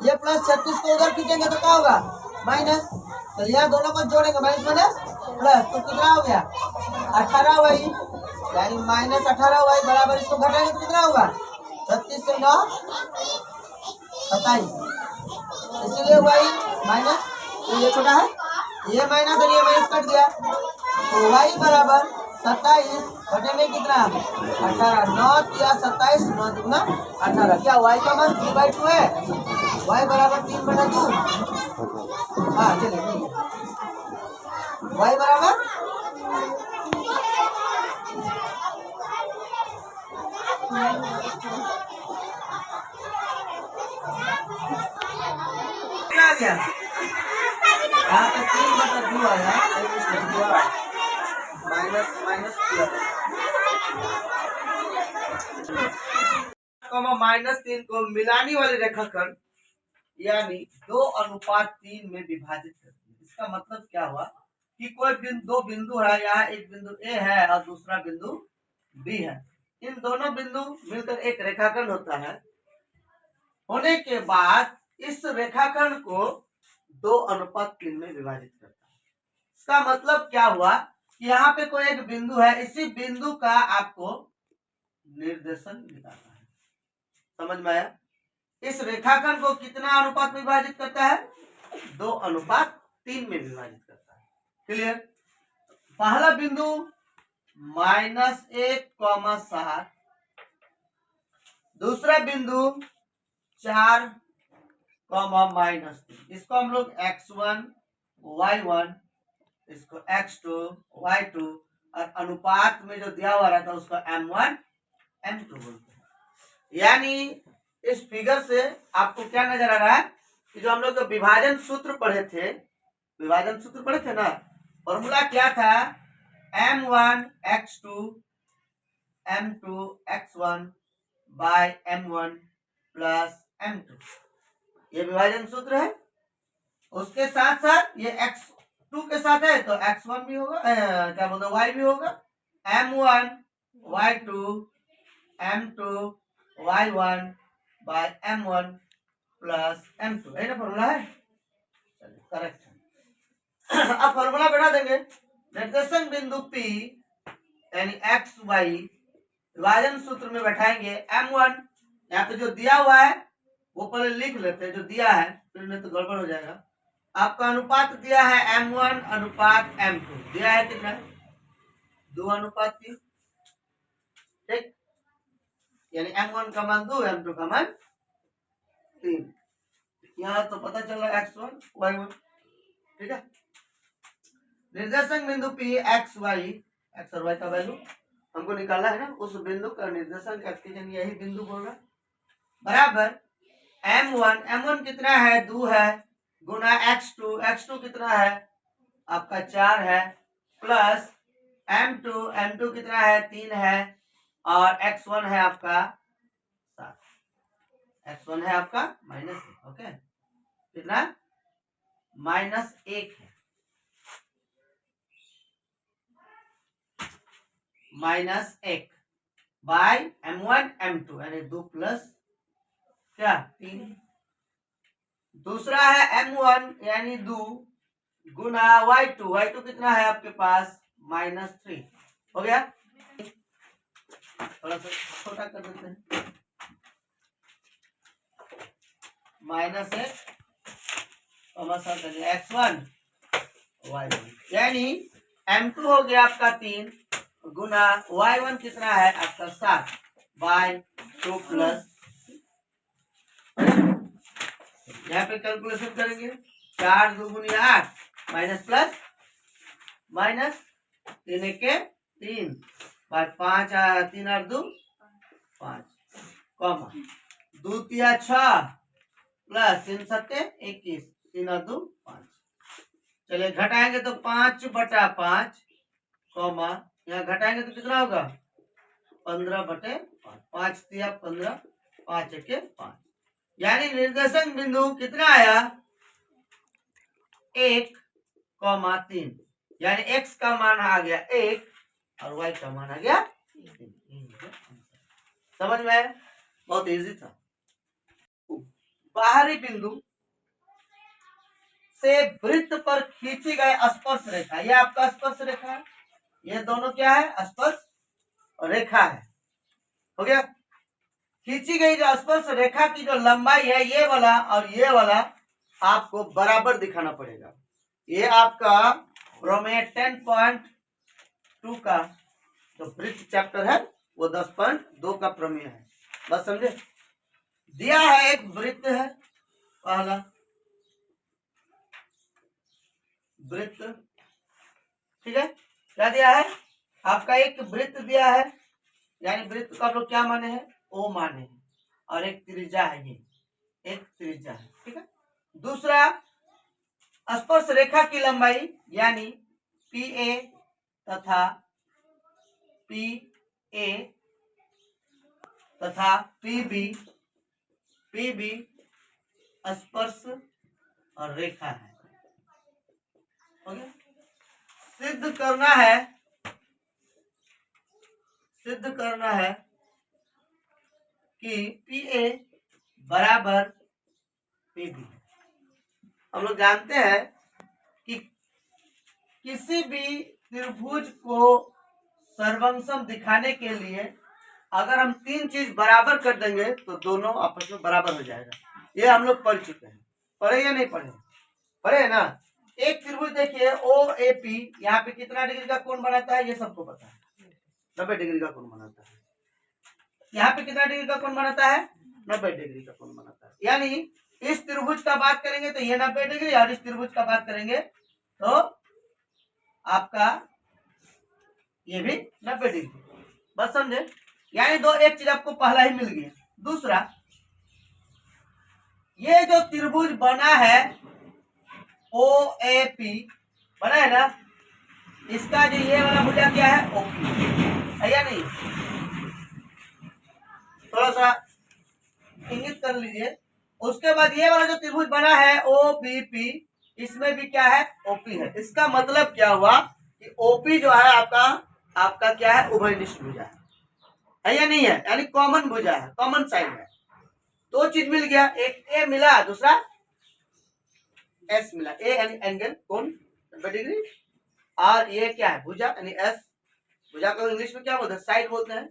ये +36 को उधर खींचेंगे तो क्या होगा माइनस, तो यहाँ दोनों को जोड़ेंगे माइनस माइनस प्लस, तो कितना हो गया 18 वाई, यानी -18 वाई बराबर, इसको घटाएंगे तो कितना होगा 36 से 9 27, इसलिए वाई माइनस, तो ये छोटा है, ये माइनस और ये माइनस कट गया, तो वाई बराबर 27 बटे में कितना 18, 9 या 27, 9 दुगना 18, क्या वाई का मान 3/2 है, वाई बराबर 3/2, हाँ चलिए ठीक है, वाई बराबर क्या आ गया, यहाँ पे 3/2 आया, माइनस माइनस -3 को मिलानी वाली रेखाखंड यानी 2:3 में विभाजित करती है। इसका मतलब क्या हुआ कि कोई दो बिंदु है, यहाँ एक बिंदु ए है और दूसरा बिंदु बी है, इन दोनों बिंदु मिलकर एक रेखाखंड होता है, होने के बाद इस रेखाखंड को 2:3 में विभाजित करता है। इसका मतलब क्या हुआ कि यहाँ पे कोई एक बिंदु है, इसी बिंदु का आपको निर्देशन निकालना है, समझ में आया, इस रेखाखंड को कितना अनुपात में विभाजित करता है 2:3 में विभाजित करता है, क्लियर। पहला बिंदु -1,7, दूसरा बिंदु 4, -3, इसको हम लोग x1 y1, इसको x2 y2 और अनुपात में जो दिया हुआ रहता है उसको m1 m2 बोलते हैं। यानी इस फिगर से आपको क्या नजर आ रहा है कि जो हम लोग विभाजन सूत्र पढ़े थे ना, फॉर्मूला क्या था m1 x2 m2 x1 by m1 plus m2, ये विभाजन सूत्र है। उसके साथ साथ ये x2 के साथ है तो x1 भी होगा, क्या बोलते हैं y भी होगा, m1 y2 m2 y1 by m1 plus m2, है ना फॉर्मूला है, चलिए करेक्ट है। अब फॉर्मूला बढ़ा देंगे, निर्देशन बिंदु P यानी x y विभाजन सूत्र में बैठाएंगे m1, यहाँ पे जो दिया हुआ है वो पहले लिख लेते हैं, जो दिया है फिर नहीं तो गड़बड़ हो जाएगा। आपका अनुपात दिया है m1 अनुपात m2, दिया है कितना 2:3, ठीक, यानी m1 का मान 2, m2 का मान 3, यहाँ तो पता चल रहा है x1 y1, ठीक है। निर्देशक बिंदु P x और y का वैल्यू हमको निकालना है ना, उस बिंदु का निर्देशन यही बिंदु बोल रहा बराबर m1 कितना है 2 है, गुना x2 कितना है आपका 4 है, प्लस m2 कितना है 3 है, और x1 है आपका 7, x1 है आपका -1, ओके, कितना -1 है, -1 बाय m1 m2 यानी 2 प्लस क्या 3, दूसरा है m1 यानी 2 गुना y2 कितना है आपके पास -3, हो गया, थोड़ा सा छोटा कर देते हैं, -1 x1 y1 यानी m2 हो गया आपका 3 गुना y1 कितना है आपका 7 बाय 2 प्लस, यहाँ पे कैलकुलेशन करेंगे 4 2 गुना 8 माइनस प्लस माइनस 3 के 3 बाय 5 3 और 2 5, कॉमा 2 तिया 6 प्लस 3 7 21, 3 और 2 5, चलिए घटाएंगे तो 5/5, कॉमा यहाँ घटाएंगे तो कितना होगा 15/5, 5 तिया 15, 5 1 5, यानी निर्देशन बिंदु कितना आया 1,3, यानी x का मान आ गया 1 और y का मान आ गया 3। समझ में आया? बहुत इजी था। बाहरी बिंदु से वृत्त पर खींची गई स्पर्श रेखा, ये आपका स्पर्श रेखा है, ये दोनों क्या है? स्पर्श रेखा है। हो गया? खींची गई जो स्पर्श रेखा की जो लंबाई है ये वाला और ये वाला आपको बराबर दिखाना पड़ेगा। ये आपका प्रमेय 10.2 का जो वृत्त चैप्टर है वो 10.2 का प्रमेय है। बस समझे? दिया है एक वृत्त है, पहला वृत्त, ठीक है? क्या दिया है? आपका एक वृत्त दिया है, यानी वृत्त का लोग क्या माने हैं? ओ माने हैं, और एक त्रिज्या है, ये एक त्रिज्या है, ठीक है? दूसरा स्पर्श रेखा की लंबाई यानी PA तथा PA तथा PB स्पर्श और रेखा है। सिद्ध करना है कि PA बराबर PB। हम लोग जानते हैं कि किसी भी त्रिभुज को सर्वंसम दिखाने के लिए अगर हम तीन चीज बराबर कर देंगे तो दोनों आपस में बराबर हो जाएगा। ये हम लोग पढ़ चुके हैं, पढ़े या नहीं पढ़े? पढ़े ना? एक त्रिभुज देखिए OAP, यहाँ पे कितना डिग्री का कोण बनाता है ये सबको पता है, 90 डिग्री का कोण बनाता है। यहाँ पे कितना डिग्री का कोण बनाता है? 90 डिग्री का कोण बनाता है। यानी इस त्रिभुज का बात करेंगे तो ये 90 डिग्री, और इस त्रिभुज का बात करेंगे तो आपका ये भी 90 डिग्री। बस समझे? यानी दो एक चीज आपको पहला ही मिल गया। दूसरा, ये जो त्रिभुज बना है OAP बना है ना, इसका जो ये वाला भुजा क्या है? OP है या नहीं? थोड़ा सा इंगित कर लीजिए। उसके बाद ये वाला जो त्रिभुज बना है OBP, इसमें भी क्या है? OP है। इसका मतलब क्या हुआ कि OP जो है आपका क्या है? उभयनिष्ठ भुजा है या नहीं है? यानी कॉमन भुजा है, कॉमन साइड है। दो चीज मिल गया, एक A मिला, दूसरा S मिला। A यानी एंगल, कोण 90 डिग्री, और ये क्या है? भुजा यानी S। भुजा को इंग्लिश में क्या बोलते हैं? साइड बोलते हैं।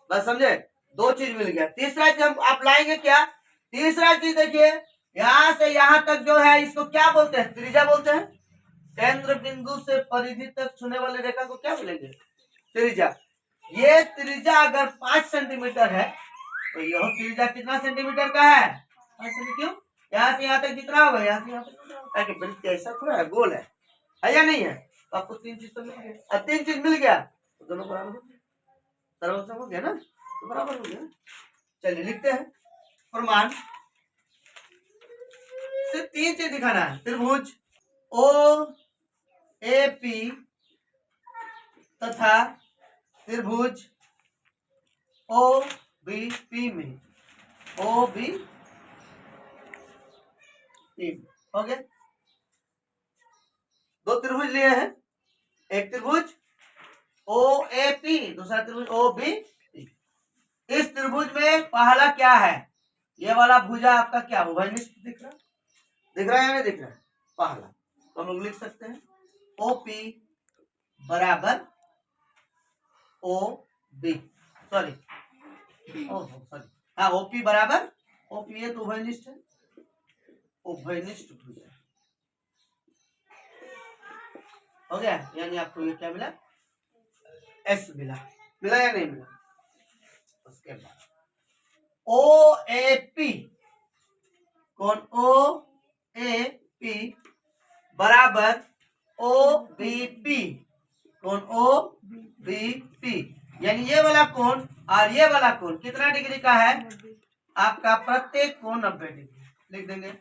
बस समझे? दो चीज मिल गया। तीसरा चीज हम आप लाएंगे क्या? तीसरा चीज देखिए, यहां से यहां तक जो है इसको क्या बोलते हैं? त्रिज्या बोलते हैं। केंद्र बिंदु से परिधि तक छूने वाली रेखा को क्या बोलेंगे? त्रिज्या। ये त्रिज्या अगर 5 सेंटीमीटर है तो यह त्रिज्या कितना सेंटीमीटर का है? 5 सेंटीमीटर। क्यों? यहाँ से यहाँ तक जितना होगा, यहाँ से यहाँ तक वृत्त ऐसा थोड़ा है, गोल है या नहीं है? तो आपको तीन चीज तो मिल गया। अब तीन चीज मिल गया तो दोनों बराबर हो गया, सर्वसम हो गया ना, तो बराबर हो गया। चलिए लिखते हैं प्रमाण। सिर्फ तीन चीज दिखाना है। त्रिभुज OAP तथा त्रिभुज OBP में OBP हो गया। दो त्रिभुज लिए हैं, एक त्रिभुज OAP, दूसरा त्रिभुज OBP। इस त्रिभुज में पहला क्या है? ये वाला भुजा आपका क्या उभयनिष्ठ दिख रहा है या नहीं दिख रहा है? पहला तो हम लोग लिख सकते हैं OP बराबर OB, सॉरी हाँ, OP बराबर OP, ये तो उभयनिष्ठ है, उभयनिष्ठ भुजा हो गया। यानी आपको ये क्या मिला? S मिला या नहीं मिला? उसके बाद OAP, कौन? OAP बराबर OBP, कौन? OBP। यानी ये वाला कोण और ये वाला कोण कितना डिग्री का है? आपका प्रत्येक कोण 90 डिग्री। लिख देंगे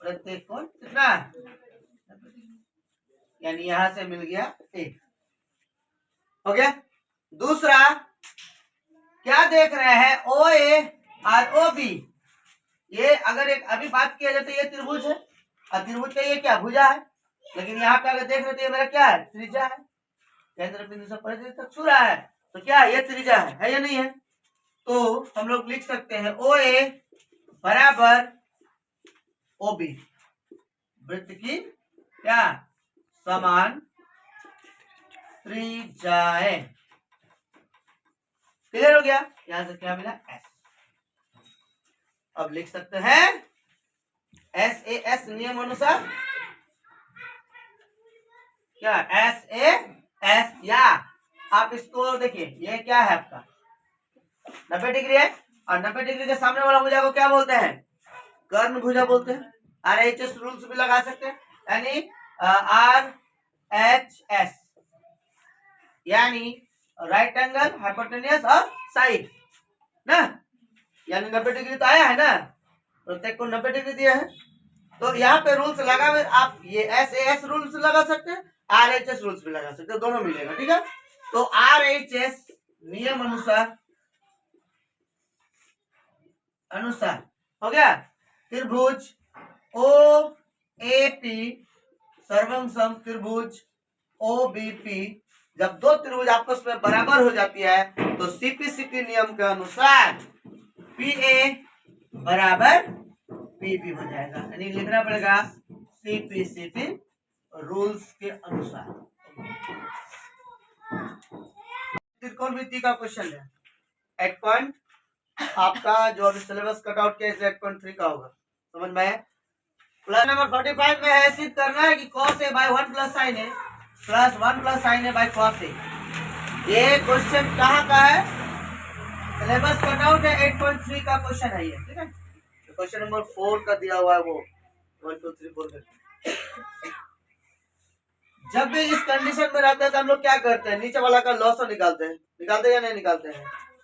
प्रत्येक कोण कितना है? यानी यहां से मिल गया 1। हो गया। दूसरा क्या देख रहे हैं? OA और OB। ये अगर एक अभी बात किया जाए तो ये त्रिभुज है, और त्रिभुज का ये क्या? भुजा है। लेकिन यहाँ पे अगर देख रहे तो मेरा क्या है? त्रिज्या है। केंद्र बिंदु से परिधि तक छू रहा है तो क्या है? ये त्रिज्या है या नहीं है? तो हम लोग लिख सकते हैं ओ ए बराबर ओ बी, वृत्त की क्या समान त्रिज्याएं। क्लियर हो गया? यहां से क्या मिला? एस। अब लिख सकते हैं एस ए एस नियम अनुसार क्या एस ए एस, या आप इसको देखिए ये क्या है आपका 90 डिग्री है, और 90 डिग्री के सामने वाला भुजा को क्या बोलते हैं? कर्ण भुजा बोलते हैं। RHS रूल्स भी लगा सकते हैं, यानी RHS यानी राइट एंगल हाइपोटेन्यूस और साइड ना, यानी 90 डिग्री तो आया है ना, प्रत्येक को 90 डिग्री दिया है। तो यहाँ पे रूल्स लगा हुए, आप ये SAS रूल्स लगा सकते हैं, RHS रूल्स भी लगा सकते हैं, दोनों मिलेगा। ठीक है, तो RHS नियम अनुसार हो गया। त्रिभुज OAP सर्वम सम त्रिभुज OBP, जब दो त्रिभुज आपस में बराबर हो जाती है तो CPCP नियम के अनुसार PA बराबर PP हो जाएगा, यानी लिखना पड़ेगा CPCP रूल्स के अनुसार। त्रिकोणमिति का क्वेश्चन है 8 पॉइंट, आपका जो अभी सिलेबस कट आउट किया 8.3 का होगा, समझ में आया? प्लस नंबर 45 में है सिद्ध करना है कि cos A by 1 plus sin A plus 1 plus sin A by cos A। ये क्वेश्चन कहाँ का है? सिलेबस कट आउट है 8.3 का क्वेश्चन है ये। ठीक है, क्वेश्चन नंबर 4 का दिया हुआ है वो 1 2 3 4 का। जब भी इस कंडीशन में रहता है तो हम लोग क्या करते हैं? नीचे वाला का लॉस निकालते हैं, निकालते हैं या नहीं निकालते हैं?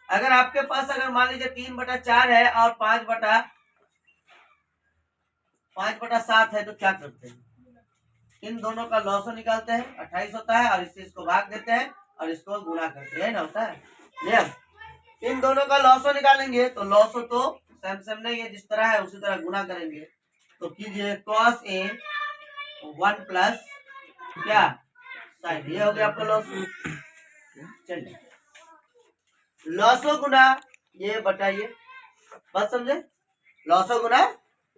अगर आपके पास अगर मान लीजिए 3/4 है और 5/7 है तो क्या करते हैं? इन दोनों का लॉस निकालते हैं, 28 होता है, और इससे इसको भाग देते हैं और इसको गुणा करते हैं ना, होता है नियम। इन दोनों का लॉस निकालेंगे तो लॉस तो सेम सेम नहीं है, जिस तरह है उसी तरह गुणा करेंगे। तो कीजिए cos A 1 प्लस क्या sin, ये हो गया आपका लॉस। चलिए लॉसो गुना ये बताइए, बस समझे? लॉसो गुना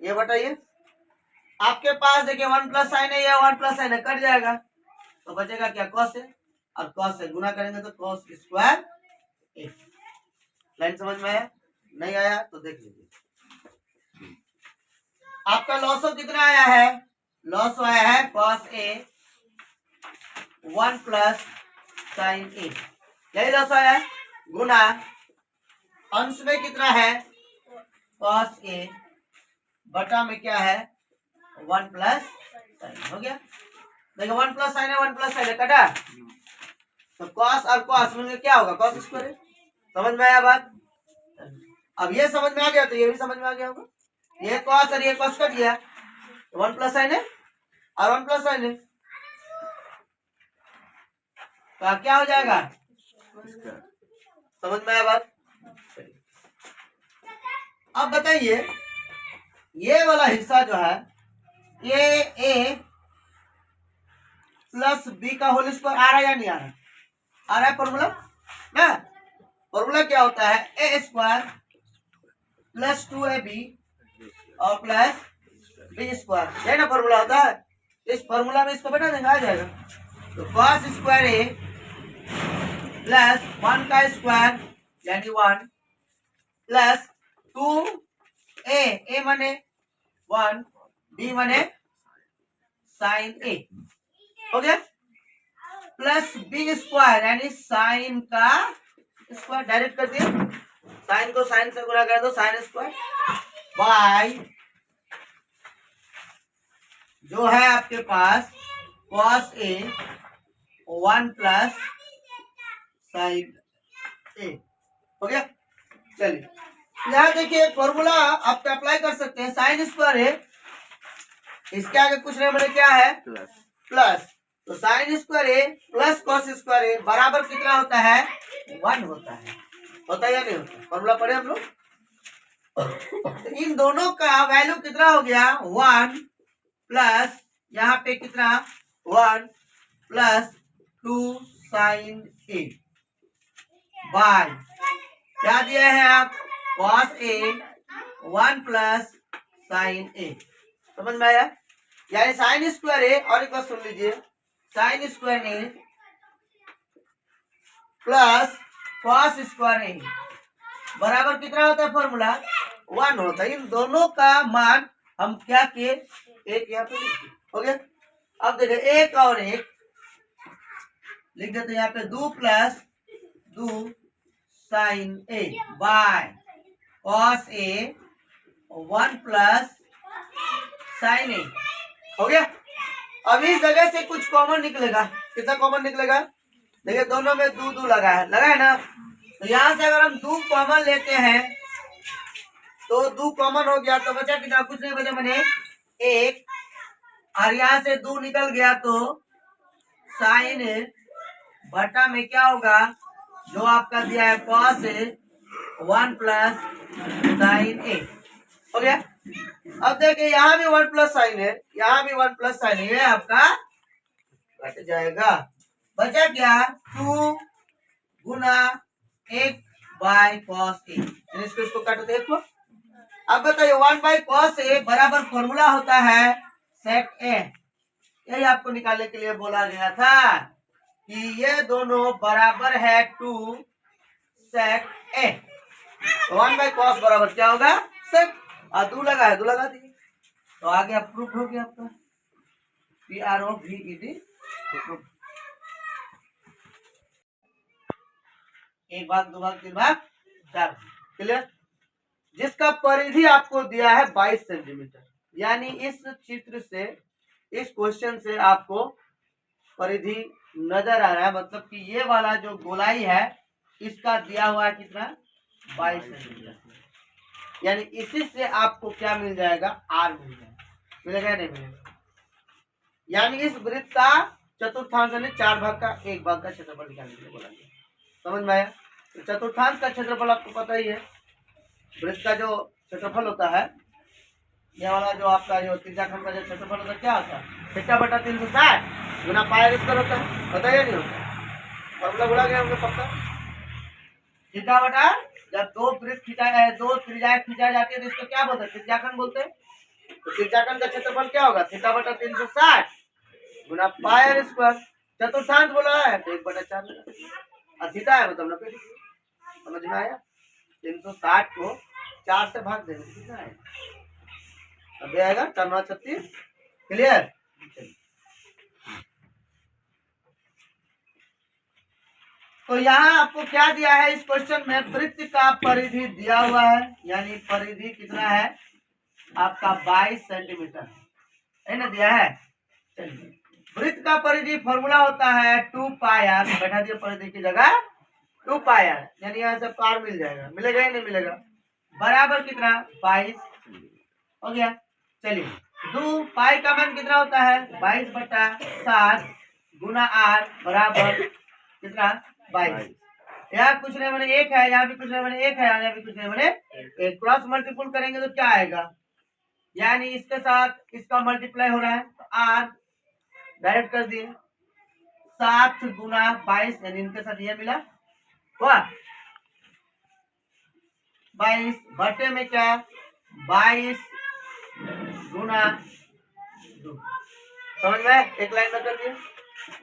ये बताइए। आपके पास देखिए 1 प्लस साइन है या 1 प्लस साइन है, कट जाएगा तो बचेगा क्या? कॉस है, और कॉस से गुना करेंगे तो कॉस स्क्वायर ए। लाइन समझ में आया? नहीं आया तो देख लीजिए। आपका लॉसो कितना आया है? लॉसो आया है कॉस ए 1 प्लस साइन ए, यही लॉस आया है, गुना अंश में कितना है? कॉस ए, बटा में क्या है? 1 प्लस साइन। हो गया, देखो 1 प्लस साइन है 1 प्लस साइन है, कटा तो कॉस और कॉस मिलकर क्या होगा? Cos square. समझ में आया बात? अब ये समझ में आ गया तो ये भी समझ में आ गया होगा। ये कॉस और ये कॉस कट गया, 1 प्लस साइन है और 1 प्लस साइन है, तो क्या हो जाएगा? समझ में आया बात? अब बताइए ये वाला हिस्सा जो है ये ए प्लस बी का होल स्क्वायर आ रहा है या नहीं आ रहा? आ रहा है फॉर्मूला ना। फॉर्मूला क्या होता है? ए स्क्वायर प्लस 2ab और प्लस बी स्क्वायर, यही ना फॉर्मूला होता है। इस फॉर्मूला में इसको बना देंगे, आ जाएगा। तो cos स्क्वायर ए प्लस 1 का स्क्वायर यानी 1 प्लस 2a, ए माने 1, बी माने साइन ए, हो गया, प्लस बी स्क्वायर यानी साइन का स्क्वायर, डायरेक्ट कर दिया, साइन को साइन से गुणा कर दो, साइन स्क्वायर बाय जो है आपके पास cos A 1 plus sine A, हो गया। चलिए यहाँ देखिए फॉर्मूला आप अप्लाई कर सकते हैं, साइन स्क्वायर है, इसके आगे कुछ नहीं बने क्या है? प्लस, तो साइन स्क्वायर ए प्लस कॉस स्क्वायर ए बराबर कितना होता है? 1 होता है, होता है या नहीं होता? फॉर्मूला पढ़े हम लोग। तो इन दोनों का वैल्यू कितना हो गया? 1 प्लस यहाँ पे कितना? 1 प्लस 2 साइन ए बाय क्या दिया है आप? cos A 1 plus sign A। समझ में आया? यानी साइन स्क्वायर ए, और एक बार सुन लीजिए, साइन स्क्वायर ए प्लस कॉस स्क्वायर ए बराबर कितना होता है? फॉर्मूला 1 होता है। इन दोनों का मान हम क्या किए? एक यहाँ पे लिख दिए। हो गया। अब देखिए एक और एक लिख देते हैं यहाँ पे, 2 plus 2 sine A by cos A 1 plus sine A. हो गया। अब इस जगह से कुछ कॉमन निकलेगा। कितना कॉमन निकलेगा? देखिए दोनों में 2 लगा है ना। तो यहाँ से अगर हम 2 कॉमन लेते हैं तो 2 कॉमन हो गया, तो बचा कितना? कुछ नहीं बचा, मैंने 1। और यहाँ से 2 निकल गया तो साइन बटा में क्या होगा? जो आपका दिया है कॉस 1 प्लस साइन ए। हो गया। अब देखिए यहाँ भी 1 प्लस साइन है, यहाँ भी 1 प्लस साइन है, आपका कट जाएगा। बचा क्या? 2 गुना 1 बाय कॉस ए। इसको काटो देखो। अब बताइए 1 बाय कॉस ए बराबर फॉर्मूला होता है सेक ए। यही आपको निकालने के लिए बोला गया था कि ये दोनों बराबर है 2 सेक ए। 1 बाय कॉस बराबर क्या होगा? सेक। और 2 लगा है, 2 लगा दिए, तो आगे आप प्रूफ हो गया आपका PROVED। एक भाग, 2 भाग, 3 भाग, 4। क्लियर? जिसका परिधि आपको दिया है 22 सेंटीमीटर। यानी इस चित्र से, इस क्वेश्चन से आपको परिधि नजर आ रहा है, मतलब कि ये वाला जो गोलाई है इसका दिया हुआ है कितना? 22 सेंटीमीटर। यानी इसी से आपको क्या मिल जाएगा? आर मिल जाएगा। मिलेगा या नहीं मिलेगा? यानी इस वृत्त का चतुर्थांश यानी 4 भाग का 1 भाग का क्षेत्रफल निकालने के लिए बोला गया। समझ में आया? तो चतुर्थांश का क्षेत्रफल आपको पता ही है। वृत्त का जो क्षेत्रफल होता है, यह वाला जो आपका जो त्रिज्याखंड का जो क्षेत्रफल होता है, क्या होता है? थीटा बटा 360 गुना पाई स्क्वायर होता है। पता है नहीं होता? फॉर्मूला भुला गया होंगे पक्का। थीटा बटा, जब 2 वृत्त खींचा है, 2 त्रिज्याएं खींचा जाती है तो इसको क्या बोलते हैं? त्रिज्याखंड बोलते हैं। तो त्रिज्याखंड का क्षेत्रफल क्या होगा? थीटा बटा 360 गुना पाई स्क्वायर। चतुर्थांश बोला है तो 1/4 और थीटा है मतलब 90 डिग्री। समझ में आया? 360 को 4 से भाग देंगे, कितना आएगा? अब आएगा 4×9=36। क्लियर? तो यहाँ आपको क्या दिया है इस क्वेश्चन में? वृत्त का परिधि दिया हुआ है, यानी परिधि कितना है आपका? 22 सेंटीमीटर है ना, दिया है। चलिए, वृत्त का परिधि फॉर्मूला होता है 2 पाई आर। बैठा दिया परिधि की जगह 2 पाई आर, यानी यहाँ से पार मिल जाएगा। मिलेगा या नहीं मिलेगा? बराबर कितना? 22। हो गया। चलिए 2 पाई का मान कितना होता है? 22/7 गुना आर बराबर कितना? 22। यहाँ कुछ नहीं मैंने 1 है, यहाँ भी कुछ नहीं मैंने 1 है, यहाँ भी कुछ नहीं मैंने 1। क्रॉस मल्टीपुल करेंगे तो क्या आएगा? यानी इसके साथ इसका मल्टीप्लाई हो रहा है, तो आर डायरेक्ट कर दिए। 7 गुना 22, यानी इनके साथ ये मिला हुआ 22 बटे में क्या? 22 गुना 2। समझ में? एक लाइन में कर दिया।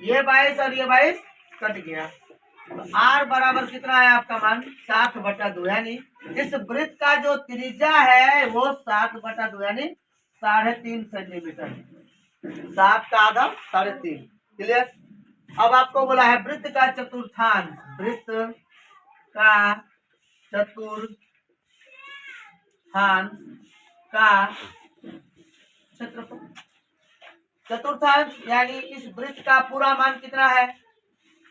ये 22 और ये 22 कट गया, तो आर बराबर कितना है आपका मान? 7/2। यानी इस वृत्त का जो त्रिज्या है वो 7/2 यानी 3.5 सेंटीमीटर। 7 का आधा 3.5। क्लियर? अब आपको बोला है वृत्त का चतुर्थांश। वृत्त का चतुर्थांश का क्षेत्रफल। चतुर्थांश यानी इस वृत्त का पूरा मान कितना है?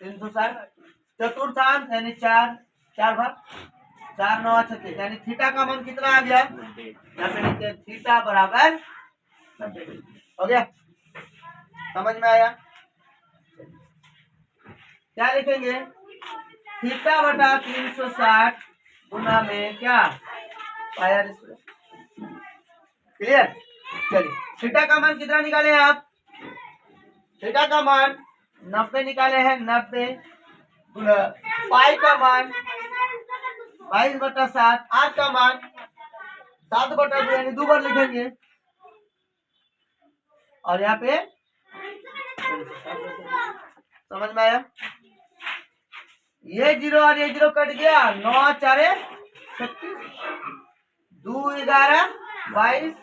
360। चतुर्थांश यानी 4 भाग, 4×9=36। यानी थीटा का मान कितना आ गया? यहाँ पे लिखते हैं थीटा बराबर 90 डिग्री। हो गया? समझ में आया? क्या लिखेंगे? थीटा बटा 360 गुना में क्या? पाई आर स्क्वायर। क्लियर? चलिए थीटा का मान कितना निकाले आप? थीटा का मान 90 निकाले हैं। 90 गुना पाई का मान 22/7, 8 का मान 7/2 यानी 2 बार लिखेंगे। और यहाँ पे समझ में आया? ये 0 और ये 0 कट गया, 9 4 36, 2 11 22,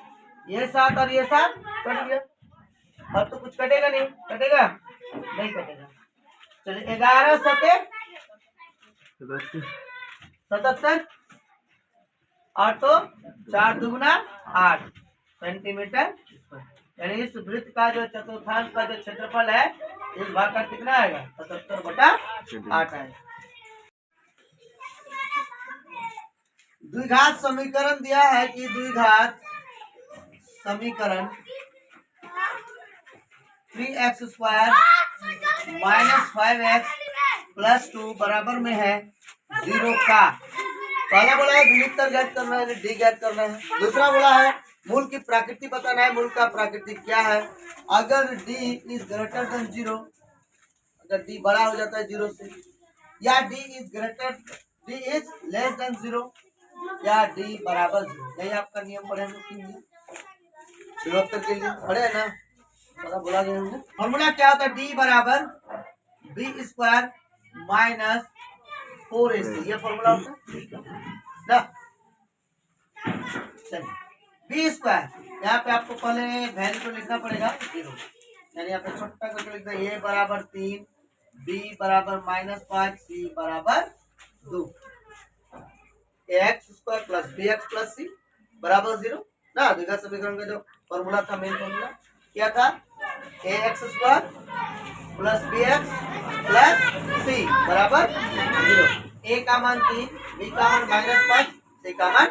ये 7 और ये 7 कट गया। अब तो कुछ कटेगा नहीं, कटेगा नहीं, कटेगा। चलिए 11 7 77 और तो 4 दूगुना 8 सेंटीमीटर, यानी इस वृत्त का जो चतुर्थांश का जो क्षेत्रफल है इस भाग का कितना आएगा? 77/8 आएगा। द्विघात समीकरण दिया है कि द्विघात समीकरण 3x² - 5x + 2 बराबर में है 0 का। पहला बोला है गुणोत्तर ज्ञात करना है, डी ज्ञात करना है। दूसरा बोला है मूल की प्रकृति बताना है, मूल का प्रकृति क्या है। अगर d इज ग्रेटर देन 0, अगर d बड़ा हो जाता है 0 से, या d इज लेस देन 0, या d बराबर 0। यही आपका नियम पढ़े गुणोत्तर के लिए, पढ़े है ना, पता बोला गया हमने। फॉर्मूला क्या होता है? d बराबर b² - 4ac, ये फॉर्मूला होता है ना। चलिए b², यहाँ पे आपको पहले वैल्यू को लिखना पड़ेगा 0, यानी यहाँ पे छोटा करके लिखना है a बराबर 3, b बराबर -5, c बराबर 2, ax² + bx + c बराबर 0 ना। द्विघात समीकरण का जो फॉर्मूला था, मेन फॉर्मूला क्या था? ax² + bx + c बराबर 0। a का मान 3, b का मान -5, c का मान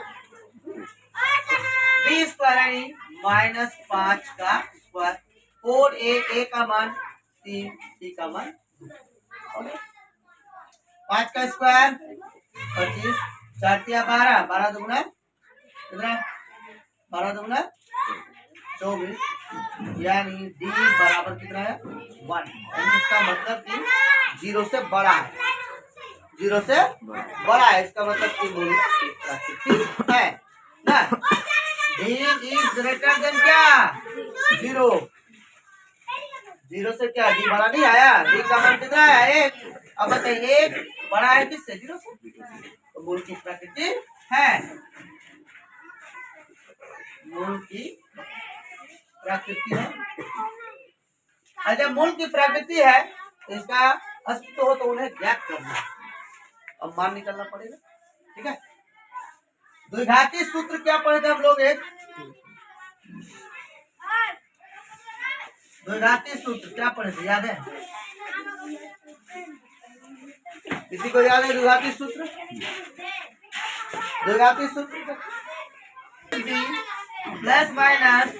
b² यानी -5 का स्क्वायर, 4a का मान 3, c का मान 5 का स्क्वायर 25, 4 × 12, 12 दूगुना कितना? 12 दूगुना 24, यानी d बराबर कितना है? 1। यानी इसका मतलब कि 0 से बड़ा है, 0 से बड़ा है, इसका मतलब कि मूल प्राकृतिक है ना। d इज ग्रेटर देन क्या? 0, 0 से क्या d बड़ा नहीं आया? d का मान कितना है? 1। अब बताइए 1 बड़ा है किससे? 0 से, तो मूल की प्रकृति है, मूल की प्रकृति है। जब मूल की प्रकृति है तो इसका अस्तित्व हो तो उन्हें ज्ञात करना है, अब मान निकलना पड़ेगा, ठीक है। द्विघाती सूत्र क्या पढ़े थे हम लोग? एक द्विघाती सूत्र क्या पढ़े थे, याद है? किसी को याद है द्विघाती सूत्र? द्विघाती सूत्र प्लस माइनस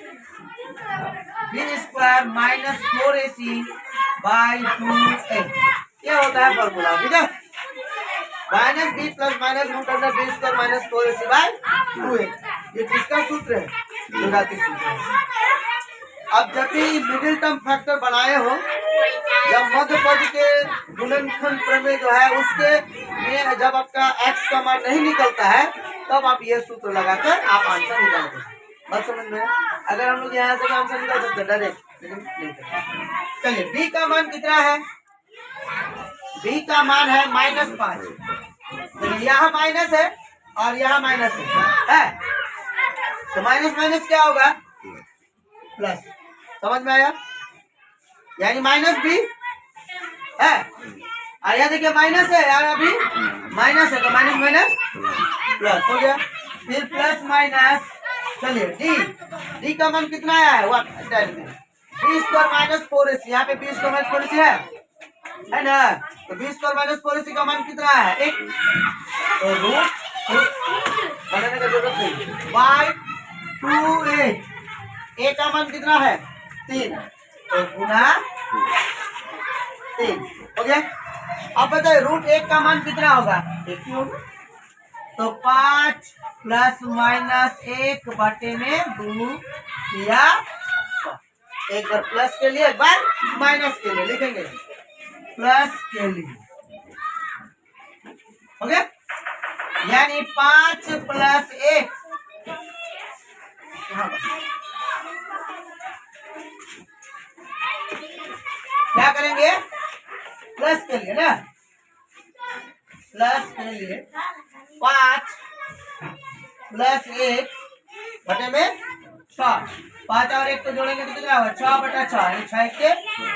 b² - 4ac/2a, ये होता है फॉर्मूला, ठीक है। -b + -√b² - 4ac/2a, ये किसका सूत्र है? द्विघाती सूत्र है। अब जब भी मिडिल टर्म फैक्टर बनाए हो, जब मध्य पद के गुणनखंड प्रमेय जो है उसके में जब आपका x का मान नहीं निकलता है, तब आप ये सूत्र लगाकर आप आंसर निकाल दो। बात समझ में? अगर हम लोग यहाँ से आंसर निकाल सकते डायरेक्ट, लेकिन नहीं करते। चलिए b का मान कितना है? b का मान है -5, तो यहाँ माइनस है और यहाँ माइनस है, तो माइनस माइनस क्या होगा? प्लस। समझ में आया? यानी -b है, और यहाँ देखिए माइनस है यार, अभी माइनस है, तो माइनस माइनस प्लस हो गया, फिर प्लस माइनस। चलिए d का मान कितना आया है? b² - 4ac, यहाँ पे b² - 4ac है ना, तो b² - 4ac का मान कितना है? 1, तो रूट बनाने का जरूरत नहीं, बाय 2a, a का मान कितना है? 3, तो गुना 3 हो गया। अब बताइए √1 का मान कितना होगा? 1 ही होगा, तो 5 ± 1 बटे में 2 किया, एक बार प्लस के लिए एक बार माइनस के लिए लिखेंगे, प्लस के लिए हो गया। यानी 5 प्लस 1 क्या करेंगे? प्लस के लिए ना, प्लस के लिए 5 प्लस 1 बटे में 6। 5 और 1 को जोड़ेंगे तो कितना होगा? 6 बटा 6 यानी 6 के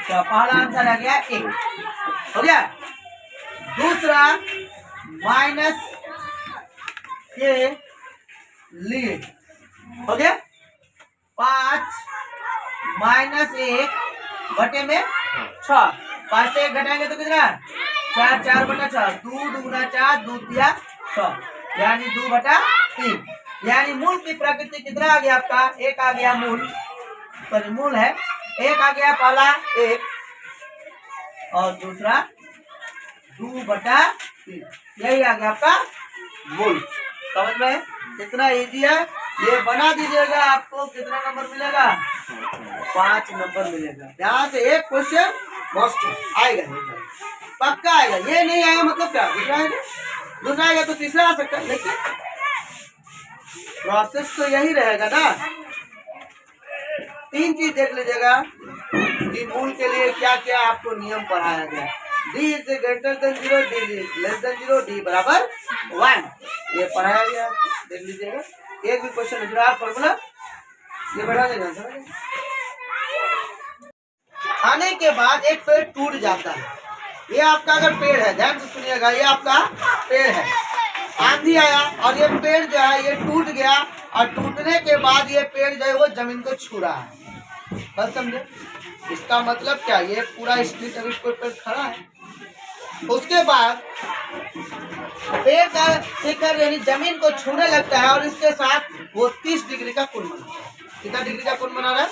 6। पहला आंसर आ गया 1। हो गया। दूसरा माइनस के लिए हो गया 5 माइनस 1 बटे में 6। 5 से 1 घटाएंगे तो कितना? 4 4 बटा 6। 2 दूना 4, 2 तिया 6 यानी 2 बटा 3। यानी मूल की प्रकृति कितना आ गया आपका? 1 आ गया मूल, सॉरी मूल है 1 आ गया, पहला 1 और दूसरा 2 बटा 3। यही आ गया आपका मूल। समझ में? कितना इजी है। ये बना दीजिएगा, आपको कितना नंबर मिलेगा? 5 नंबर मिलेगा। यहाँ से एक क्वेश्चन मोस्ट आएगा, पक्का आएगा। ये नहीं आएगा मतलब क्या? दूसरा आएगा, दूसरा आएगा तो तीसरा आ सकता है, लेकिन प्रोसेस तो यही रहेगा ना। 3 चीज देख लीजिएगा कि मूल के लिए क्या क्या आपको नियम पढ़ाया गया। d is greater than 0, d is less than 0, d बराबर 1 ये पढ़ाया गया, देख लीजिएगा। एक भी क्वेश्चन दूसरा फॉर्मूला ये बढ़ा देगा। खाने के बाद एक पेड़ टूट जाता है। ये आपका अगर पेड़ है, ध्यान से सुनिएगा, ये आपका पेड़ है, आंधी आया और ये पेड़ जो है ये टूट गया और टूटने के बाद ये पेड़ जो है वो जमीन को छू रहा है। बस समझे? इसका मतलब क्या? ये पूरा स्ट्रीट अभी कोई पेड़ खड़ा है, उसके बाद पेड़ का शिखर यानी जमीन को छूने लगता है और इसके साथ वो 30 डिग्री का कोण बना रहा है। कितना डिग्री का कोण बना रहा है?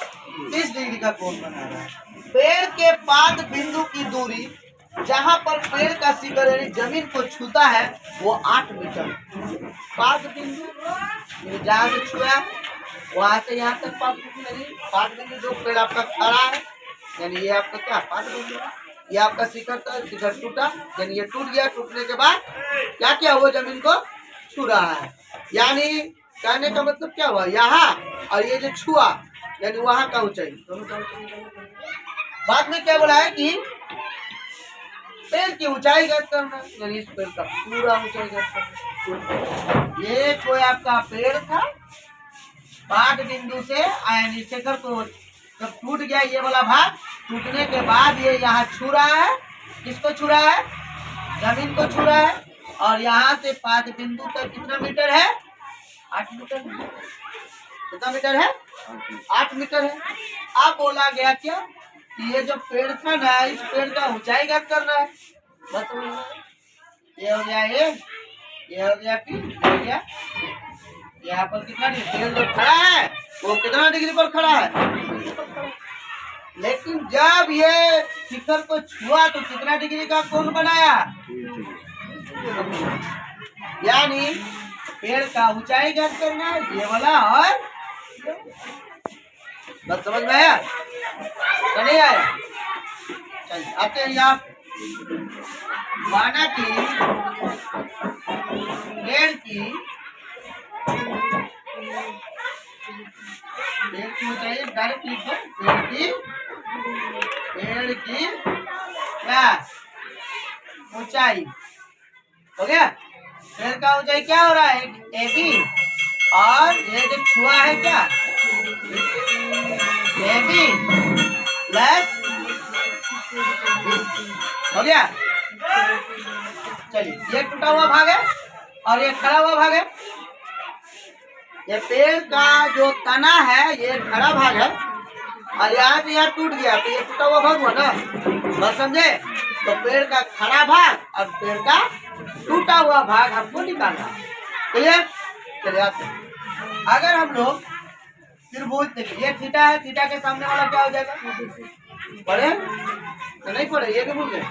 30 डिग्री का कोण बना रहा है। पेड़ के पाद बिंदु की दूरी जहाँ पर पेड़ का शिखर यानी जमीन को छूता है वो 8 मीटर। पाद बिंदु जहाँ से छुआ वहां से यहाँ तक पाद बिंदु जो पेड़ आपका खड़ा है यानी ये आपका क्या पाद बिंदु, ये आपका शिखर था, शिखर टूटा यानी ये टूट गया। टूटने के बाद क्या क्या हुआ? जमीन को छू रहा है। यानी कहने का मतलब क्या हुआ? यहाँ और ये जो छुआ यानी वहां का ऊंचाई, दोनों का ऊंचाई। बाद में क्या बोला है कि पेड़ की ऊंचाई ज्ञात करना, यानी इस पेड़ का पूरा ऊंचाई ज्ञात करना। ये कोई आपका पेड़ था, पाद बिंदु से यानी शिखर को जब टूट गया ये वाला भाग, टूटने के बाद ये यहाँ छू रहा है। किसको छू रहा है? जमीन को छू रहा है। और यहाँ से पाद बिंदु तक कितना मीटर है? 8 मीटर। कितना मीटर है? 8 मीटर है। अब बोला गया क्या कि ये जो पेड़ था ना, इस पेड़ का ऊंचाई ज्ञात करना है। बस ये हो गया, ये हो गया, फिर हो गया यहाँ पर कितना डिग्री पेड़ जो खड़ा है वो कितना डिग्री पर खड़ा है? लेकिन जब ये शिखर को छुआ तो कितना डिग्री का कोण बनाया? यानी पेड़ का ऊंचाई ज्ञात करना है ये वाला। और बस समझ में आया? तो नहीं आया? चलिए आते हैं आप। माना कि पेड़ की ऊंचाई डायरेक्ट लिख दो। पेड़ की क्या ऊंचाई हो गया? पेड़ का ऊंचाई क्या हो रहा है? AB और ये जो छुआ है क्या AB प्लस हो गया। चलिए ये टूटा हुआ भाग है और ये खड़ा हुआ भाग है। ये पेड़ का जो तना है ये खड़ा भाग है और यहाँ से यहाँ टूट गया तो ये टूटा हुआ भाग हुआ ना। बस समझे? तो पेड़ का खड़ा भाग और पेड़ का टूटा हुआ भाग हमको निकालना है। क्लियर? चलिए आते हैं। अगर हम लोग त्रिभुज देखिए, ये थीटा है, थीटा के सामने वाला क्या हो जाएगा? पढ़े तो नहीं पढ़े? ये भी भूल गए।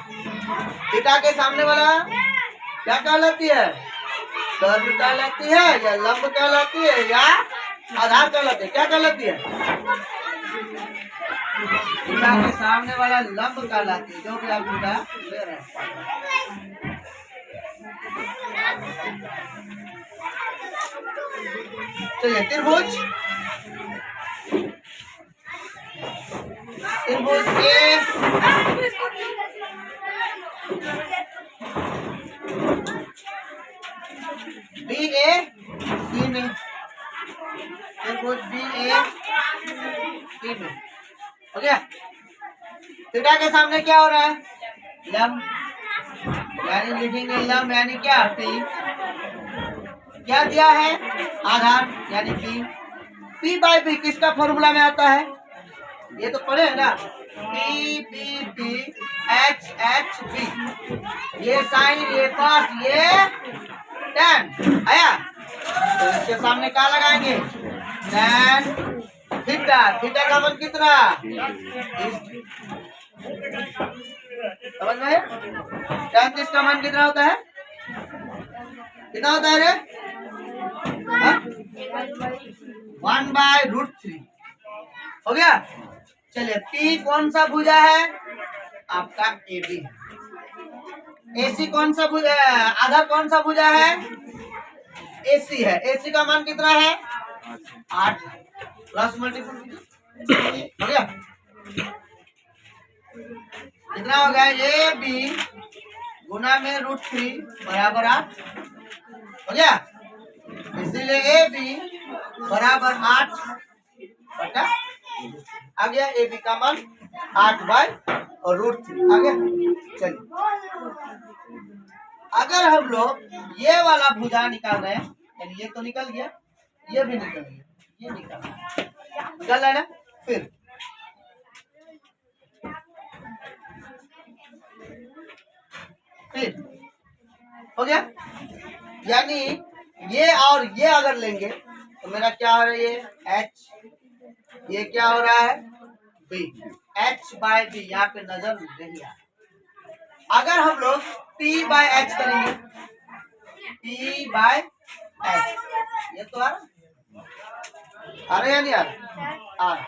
थीटा के सामने वाला क्या कहलाती है? कर्व कहलाती है या लंब कहलाती है या आधार कहलाती है? क्या कहलाती है? थीटा के सामने वाला लंब कहलाती है, जो भी आप थीटा ले रहे हैं। चलिए त्रिभुज त्रिभुज ए बी ए सी में, त्रिभुज बी ए सी में हो गया। थीटा के सामने क्या हो रहा है? लंब, यानी लिखेंगे लंब यानी क्या? पी। क्या दिया है? आधार यानी पी। पी बाई बी किसका फॉर्मूला में आता है? ये तो पढ़े है ना, P B B H H B. ये साइन, ये कॉस, ये टैन आया। तो इसके सामने क्या लगाएंगे? Tan theta. थीटा का मान कितना? समझ में? टैन थीटा का मान कितना होता है? कितना होता है रे? 1/√3 हो गया। चलिए P कौन सा भुजा है? आपका AB। AC कौन सा भुजा? आधार कौन सा भुजा है? AC है। AC का मान कितना है? 8। प्लस मल्टीपल हो गया। कितना हो गया? AB गुना में √3 बराबर 8 हो गया। इसीलिए AB बराबर 8 बटा आ गया। AB का मान 8/√3 आ गया। चलिए अगर हम लोग ये वाला भुजा निकाल रहे हैं, यानी ये तो निकल गया, ये भी निकल गया, ये निकल है ना। फिर हो गया। यानी ये और ये अगर लेंगे तो मेरा क्या हो रहा है? ये H, ये क्या हो रहा है? B। H/B यहाँ पे नजर नहीं आ रहा। अगर हम लोग P/H करेंगे, P/H, ये तो आ रहा है या नहीं आ रहा? आ रहा।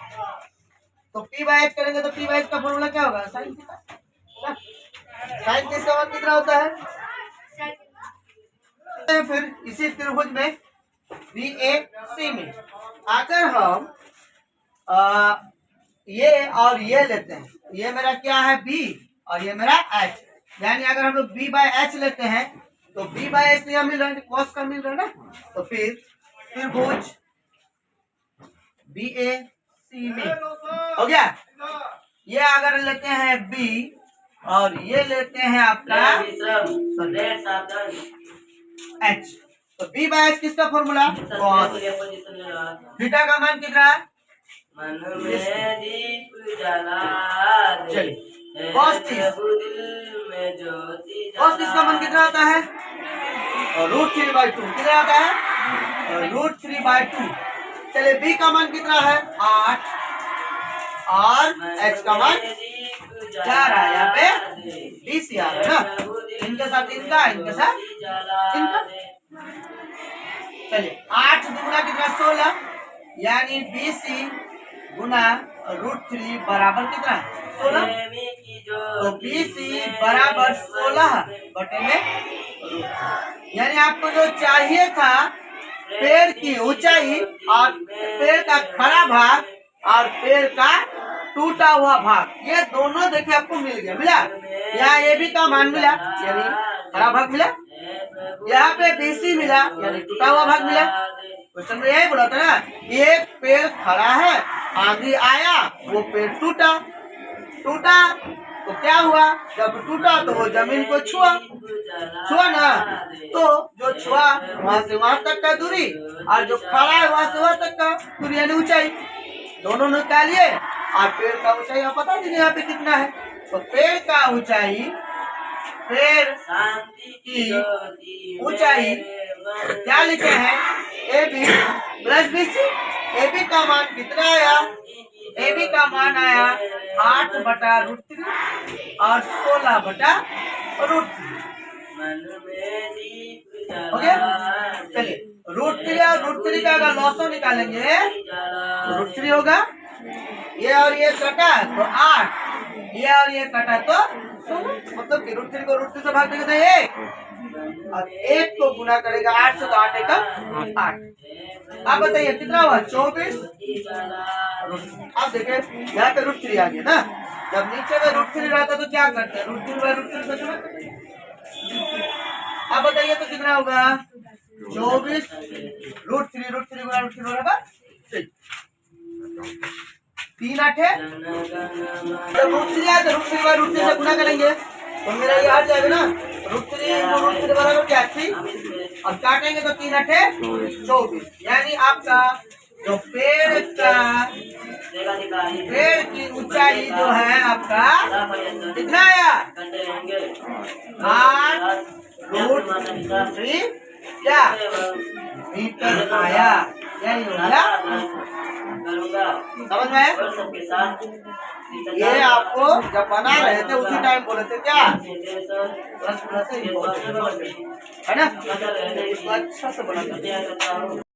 तो P/H करेंगे तो P/H का फॉर्मूला क्या होगा? Sine theta. साइन थीटा का मान कितना होता है? फिर इसी त्रिभुज में BAC में अगर हम ये और ये लेते हैं, ये मेरा क्या है? B और ये मेरा H, यानी अगर हम लोग B/H लेते हैं तो B/H तो मिल रहा है, cos का मिल रहा है ना। तो फिर त्रिभुज BAC में हो गया। ये अगर लेते हैं B और ये लेते हैं आपका H, तो B/H किसका फॉर्मूला? cos। थीटा का मान कितना? चलिए cos 30। cos 30 का मान कितना आता है? √3/2 कितना आता है? √3/2। चलिए B का मान कितना है? 8 और H का मान 4 है। यहाँ पे BC आ रहा है ना, इनके साथ इनका, इनके साथ इनका। चलिए 8 दूना कितना? 16, यानी BC गुना √3 बराबर कितना? 16। तो BC बराबर 16 बटे में, यानी आपको जो चाहिए था पेड़ की ऊंचाई और पेड़ का खड़ा भाग और पेड़ का टूटा हुआ भाग, ये दोनों देखिए आपको मिल गया। मिला? यहाँ AB का मान मिला, यानी खड़ा भाग मिला। यहाँ पे BC मिला, यानी टूटा हुआ भाग मिला। क्वेश्चन में यही बोला था ना, एक पेड़ खड़ा है, आंधी आया, वो पेड़ टूटा। टूटा तो क्या हुआ? जब टूटा तो वो जमीन को छुआ ना, तो जो छुआ वहां से वहां तक का दूरी और जो खड़ा है वहां से वहां तक का दूरी, यानी ऊंचाई, दोनों निकालिए। और पेड़ का ऊंचाई आप बता दीजिए यहाँ पे कितना है। तो पेड़ का ऊंचाई, पेड़ की ऊंचाई क्या लिखे हैं? AB plus BC। AB का मान कितना आया? AB का मान आया 8/√3 और 16/√3 हो गया। चलिए √3 और √3 का अगर लॉसो निकालेंगे तो √3 होगा। ये और ये कटा तो 8, ये और ये कटा तो मतलब कि √3 को √3 से भाग देंगे तो 1 और 1 को गुना करेगा 8 से तो 8 का 8। आप बताइए कितना हुआ 24। आप देखिए यहाँ पे √3 आ गया ना, जब नीचे में √3 रहता तो क्या करते हैं √3/√3 से गुना करते हैं। आप बताइए तो कितना होगा 24 √3 गुना √3 होगा 3 8 है। जब √3 आए तो √3/√3 से गुना करेंगे तो मेरा ये आ जाएगा ना √3 बराबर क्या 3 और काटेंगे तो 3 8 24। यानी आपका जो पेड़ की ऊंचाई जो है आपका कितना आया 8√3 क्या मीटर आया। यही हो गया, समझ में आया? ये आपको जब बना रहे थे उसी टाइम बोले थे क्या है ना, इसको अच्छा से बना